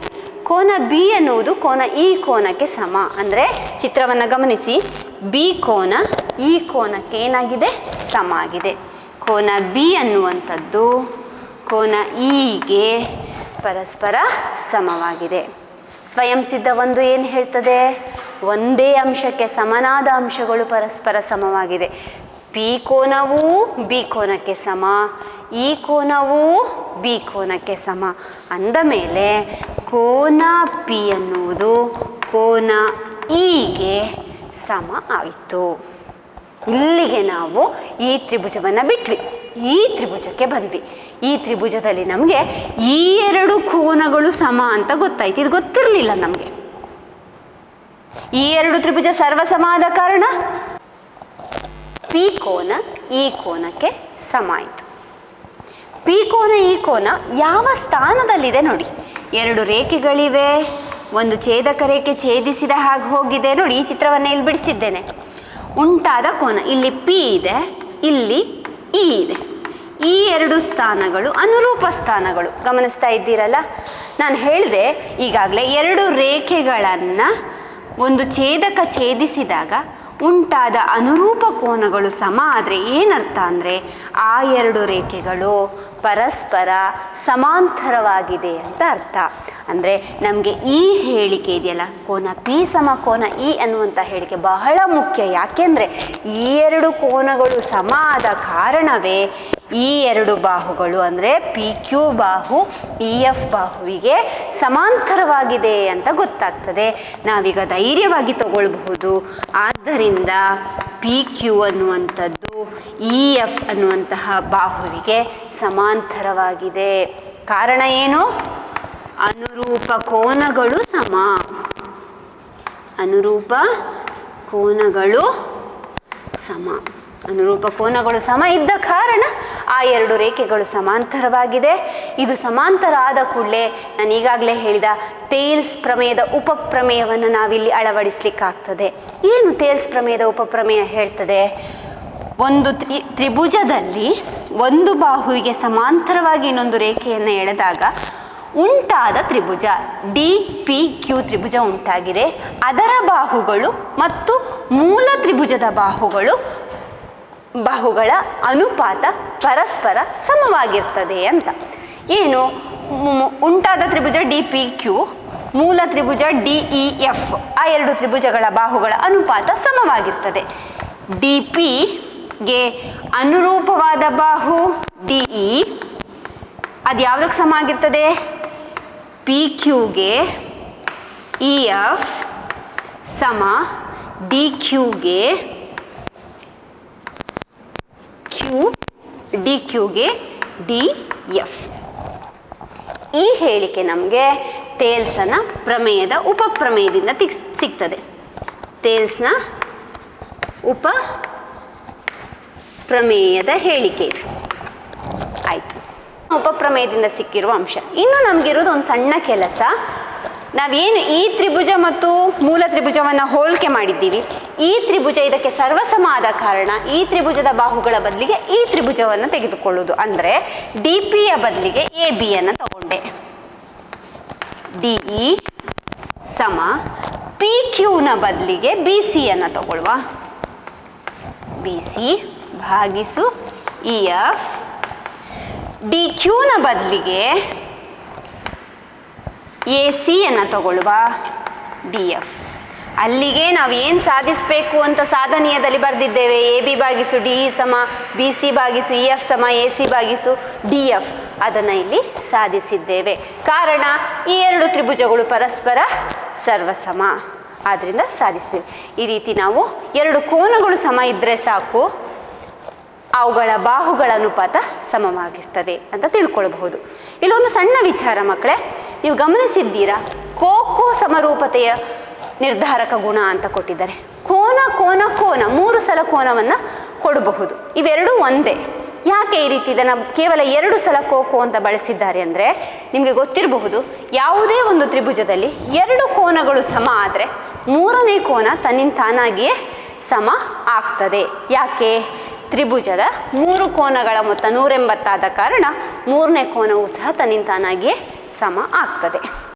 ಕೋನ ಬಿ ಎನ್ನುವುದು ಕೋನ ಈ ಕೋನಕ್ಕೆ ಸಮ. ಅಂದರೆ ಚಿತ್ರವನ್ನು ಗಮನಿಸಿ, ಬಿ ಕೋನ ಈ ಕೋನಕ್ಕೆ ಏನಾಗಿದೆ? ಸಮ ಆಗಿದೆ. ಕೋನ ಬಿ ಅನ್ನುವಂಥದ್ದು ಕೋನ ಇಗೆ ಪರಸ್ಪರ ಸಮವಾಗಿದೆ. ಸ್ವಯಂ ಸಿದ್ಧ ಒಂದು ಏನು ಹೇಳ್ತದೆ? ಒಂದೇ ಅಂಶಕ್ಕೆ ಸಮನಾದ ಅಂಶಗಳು ಪರಸ್ಪರ ಸಮವಾಗಿದೆ. ಪಿ ಕೋನವೂ ಬಿ ಕೋನಕ್ಕೆ ಸಮ, ಈ ಕೋನವೂ ಬಿ ಕೋನಕ್ಕೆ ಸಮ ಅಂದ ಮೇಲೆ ಕೋನ ಪಿ ಅನ್ನುವುದು ಕೋನ ಇಗೆ ಸಮ ಆಯಿತು. ಇಲ್ಲಿಗೆ ನಾವು ಈ ತ್ರಿಭುಜವನ್ನು ಬಿಟ್ವಿ, ಈ ತ್ರಿಭುಜಕ್ಕೆ ಬಂದ್ವಿ. ಈ ತ್ರಿಭುಜದಲ್ಲಿ ನಮಗೆ ಈ ಎರಡು ಕೋನಗಳು ಸಮ ಅಂತ ಗೊತ್ತಾಯ್ತು. ಇದು ಗೊತ್ತಿರಲಿಲ್ಲ ನಮಗೆ. ಈ ಎರಡು ತ್ರಿಭುಜ ಸರ್ವಸಮ ಆದ ಕಾರಣ ಪಿ ಕೋನ ಈ ಕೋನಕ್ಕೆ ಸಮ ಆಯಿತು. ಪಿ ಕೋನ ಈ ಕೋನ ಯಾವ ಸ್ಥಾನದಲ್ಲಿದೆ ನೋಡಿ. ಎರಡು ರೇಖೆಗಳಿವೆ, ಒಂದು ಛೇದಕ ರೇಖೆ ಛೇದಿಸಿದ ಹಾಗೆ ಹೋಗಿದೆ ನೋಡಿ. ಈ ಚಿತ್ರವನ್ನು ಇಲ್ಲಿ ಬಿಡಿಸಿದ್ದೇನೆ. ಉಂಟಾದ ಕೋನ ಇಲ್ಲಿ ಪಿ ಇದೆ, ಇಲ್ಲಿ ಇ ಇದೆ. ಈ ಎರಡು ಸ್ಥಾನಗಳು ಅನುರೂಪ ಸ್ಥಾನಗಳು. ಗಮನಿಸ್ತಾ ಇದ್ದೀರಲ್ಲ, ನಾನು ಹೇಳಿದೆ ಈಗಾಗಲೇ ಎರಡು ರೇಖೆಗಳನ್ನು ಒಂದು ಛೇದಕ ಛೇದಿಸಿದಾಗ ಉಂಟಾದ ಅನುರೂಪ ಕೋನಗಳು ಸಮ ಆದರೆ ಏನರ್ಥ ಅಂದರೆ ಆ ಎರಡು ರೇಖೆಗಳು ಪರಸ್ಪರ ಸಮಾಂತರವಾಗಿದೆ ಅಂತ ಅರ್ಥ. ಅಂದರೆ ನಮಗೆ ಈ ಹೇಳಿಕೆ ಇದೆಯಲ್ಲ, ಕೋನ ಪಿ ಸಮ ಕೋನ ಇ ಅನ್ನುವಂಥ ಹೇಳಿಕೆ ಬಹಳ ಮುಖ್ಯ. ಯಾಕೆಂದರೆ ಈ ಎರಡು ಕೋನಗಳು ಸಮ ಆದ ಕಾರಣವೇ ಈ ಎರಡು ಬಾಹುಗಳು ಅಂದರೆ ಪಿ ಕ್ಯೂ ಬಾಹು ಇ ಎಫ್ ಬಾಹುವಿಗೆ ಸಮಾಂತರವಾಗಿದೆ ಅಂತ ಗೊತ್ತಾಗ್ತದೆ. ನಾವೀಗ ಧೈರ್ಯವಾಗಿ ತಗೊಳ್ಬಹುದು. ಆದ್ದರಿಂದ ಪಿ ಕ್ಯೂ ಅನ್ನುವಂಥದ್ದು ಇ ಎಫ್ ಅನ್ನುವಂತಹ ಬಾಹುವಿಗೆ ಸಮಾಂತರವಾಗಿದೆ. ಕಾರಣ ಏನು? ಅನುರೂಪ ಕೋನಗಳು ಸಮ. ಅನುರೂಪ ಕೋನಗಳು ಸಮ. ಅನುರೂಪ ಕೋನಗಳು ಸಮ ಇದ್ದ ಕಾರಣ ಆ ಎರಡು ರೇಖೆಗಳು ಸಮಾಂತರವಾಗಿದೆ. ಇದು ಸಮಾಂತರ ಆದ ಕೂಡಲೇ ನಾನು ಈಗಾಗಲೇ ಹೇಳಿದ ಥೇಲ್ಸ್ ಪ್ರಮೇಯದ ಉಪಪ್ರಮೇಯವನ್ನು ನಾವಿಲ್ಲಿ ಅಳವಡಿಸಲಿಕ್ಕಾಗ್ತದೆ. ಏನು ಥೇಲ್ಸ್ ಪ್ರಮೇಯದ ಉಪಪ್ರಮೇಯ ಹೇಳ್ತದೆ? ಒಂದು ತ್ರಿಭುಜದಲ್ಲಿ ಒಂದು ಬಾಹುವಿಗೆ ಸಮಾಂತರವಾಗಿ ಇನ್ನೊಂದು ರೇಖೆಯನ್ನು ಎಳೆದಾಗ ಉಂಟಾದ ತ್ರಿಭುಜ ಡಿ ಪಿ ಕ್ಯೂ ತ್ರಿಭುಜ ಉಂಟಾಗಿದೆ. ಅದರ ಬಾಹುಗಳು ಮತ್ತು ಮೂಲ ತ್ರಿಭುಜದ ಬಾಹುಗಳ ಅನುಪಾತ ಪರಸ್ಪರ ಸಮವಾಗಿರ್ತದೆ ಅಂತ. ಏನು ಉಂಟಾದ ತ್ರಿಭುಜ ಡಿ ಪಿ ಕ್ಯೂ, ಮೂಲ ತ್ರಿಭುಜ ಡಿ ಇ ಎಫ್, ಆ ಎರಡು ತ್ರಿಭುಜಗಳ ಬಾಹುಗಳ ಅನುಪಾತ ಸಮವಾಗಿರ್ತದೆ. ಡಿ ಪಿಗೆ ಅನುರೂಪವಾದ ಬಾಹು ಡಿ ಇ, ಅದು ಯಾವುದಕ್ಕೆ ಸಮ ಆಗಿರ್ತದೆ? ಪಿ ಕ್ಯೂಗೆ ಇ ಎಫ್ ಸಮ ಡಿ ಕ್ಯೂಗೆ ಡಿ ಕ್ಯೂಗೆ ಡಿ ಎಫ್. ಈ ಹೇಳಿಕೆ ನಮಗೆ ಥೇಲ್ಸನ ಪ್ರಮೇಯದ ಉಪಪ್ರಮೇಯದಿಂದ ಸಿಗ್ತದೆ. ಥೇಲ್ಸ್ನ ಉಪಪ್ರಮೇಯದ ಹೇಳಿಕೆ ಆಯಿತು. ಉಪಪ್ರಮೇಯದಿಂದ ಸಿಕ್ಕಿರುವ ಅಂಶ. ಇನ್ನು ನಮಗಿರೋದು ಒಂದು ಸಣ್ಣ ಕೆಲಸ. ನಾವೇನು ಈ ತ್ರಿಭುಜ ಮತ್ತು ಮೂಲ ತ್ರಿಭುಜವನ್ನು ಹೋಲಿಕೆ ಮಾಡಿದ್ದೀವಿ, ಈ ತ್ರಿಭುಜ ಇದಕ್ಕೆ ಸರ್ವಸಮ ಆದ ಕಾರಣ ಈ ತ್ರಿಭುಜದ ಬಾಹುಗಳ ಬದಲಿಗೆ ಈ ತ್ರಿಭುಜವನ್ನು ತೆಗೆದುಕೊಳ್ಳುವುದು. ಅಂದರೆ ಡಿ ಪಿಯ ಬದಲಿಗೆ ಎ ಬಿಯನ್ನು ತಗೊಂಡೆ. ಡಿ ಇ ಸಮ ಪಿ ಕ್ಯೂನ ಬದಲಿಗೆ ಬಿ ಸಿಯನ್ನು ತಗೊಳ್ಳುವ. ಬಿ ಸಿ ಭಾಗಿಸು ಇ ಎಫ್. ಡಿ ಕ್ಯೂನ ಬದಲಿಗೆ ಎ ಸಿಯನ್ನು ತಗೊಳ್ಳುವ ಡಿ ಎಫ್. ಅಲ್ಲಿಗೆ ನಾವು ಏನು ಸಾಧಿಸಬೇಕು ಅಂತ ಸಾಧನೀಯದಲ್ಲಿ ಬರೆದಿದ್ದೇವೆ. ಎ ಬಿ ಭಾಗಿಸು ಡಿ ಇ ಸಮ ಬಿ ಸಿ ಭಾಗಿಸು ಇ ಎಫ್ ಸಮ ಎ ಸಿ ಭಾಗಿಸು ಡಿ ಎಫ್. ಅದನ್ನು ಇಲ್ಲಿ ಸಾಧಿಸಿದ್ದೇವೆ. ಕಾರಣ ಈ ಎರಡು ತ್ರಿಭುಜಗಳು ಪರಸ್ಪರ ಸರ್ವಸಮ, ಆದ್ದರಿಂದ ಸಾಧಿಸಿದ್ದೇವೆ. ಈ ರೀತಿ ನಾವು ಎರಡು ಕೋನಗಳು ಸಮ ಇದ್ದರೆ ಸಾಕು, ಅವುಗಳ ಬಾಹುಗಳ ಅನುಪಾತ ಸಮವಾಗಿರ್ತದೆ ಅಂತ ತಿಳ್ಕೊಳ್ಬಹುದು. ಇಲ್ಲೊಂದು ಸಣ್ಣ ವಿಚಾರ ಮಕ್ಕಳೇ, ನೀವು ಗಮನಿಸಿದ್ದೀರಾ? ಕೋಕೋ ಸಮರೂಪತೆಯ ನಿರ್ಧಾರಕ ಗುಣ ಅಂತ ಕೊಟ್ಟಿದ್ದಾರೆ. ಕೋನ ಕೋನ ಕೋನ 3 ಸಲ ಕೋನವನ್ನು ಕೊಡಬಹುದು. ಇವೆರಡೂ ಒಂದೇ. ಯಾಕೆ ಈ ರೀತಿ ಇದನ್ನು ಕೇವಲ 2 ಸಲ ಕೋಕೋ ಅಂತ ಬಳಸಿದ್ದಾರೆ ಅಂದರೆ, ನಿಮಗೆ ಗೊತ್ತಿರಬಹುದು, ಯಾವುದೇ ಒಂದು ತ್ರಿಭುಜದಲ್ಲಿ 2 ಕೋನಗಳು ಸಮ ಆದರೆ 3ನೇ ಕೋನ ತನ್ನಿಂತಾನಾಗಿಯೇ ಸಮ ಆಗ್ತದೆ. ಯಾಕೆ? ತ್ರಿಭುಜದ 3 ಕೋನಗಳ ಮೊತ್ತ 180 ಆದ ಕಾರಣ 3ನೇ ಕೋನವೂ ಸಹ ತನ್ನಿಂತಾನಾಗಿಯೇ ಸಮ ಆಗ್ತದೆ.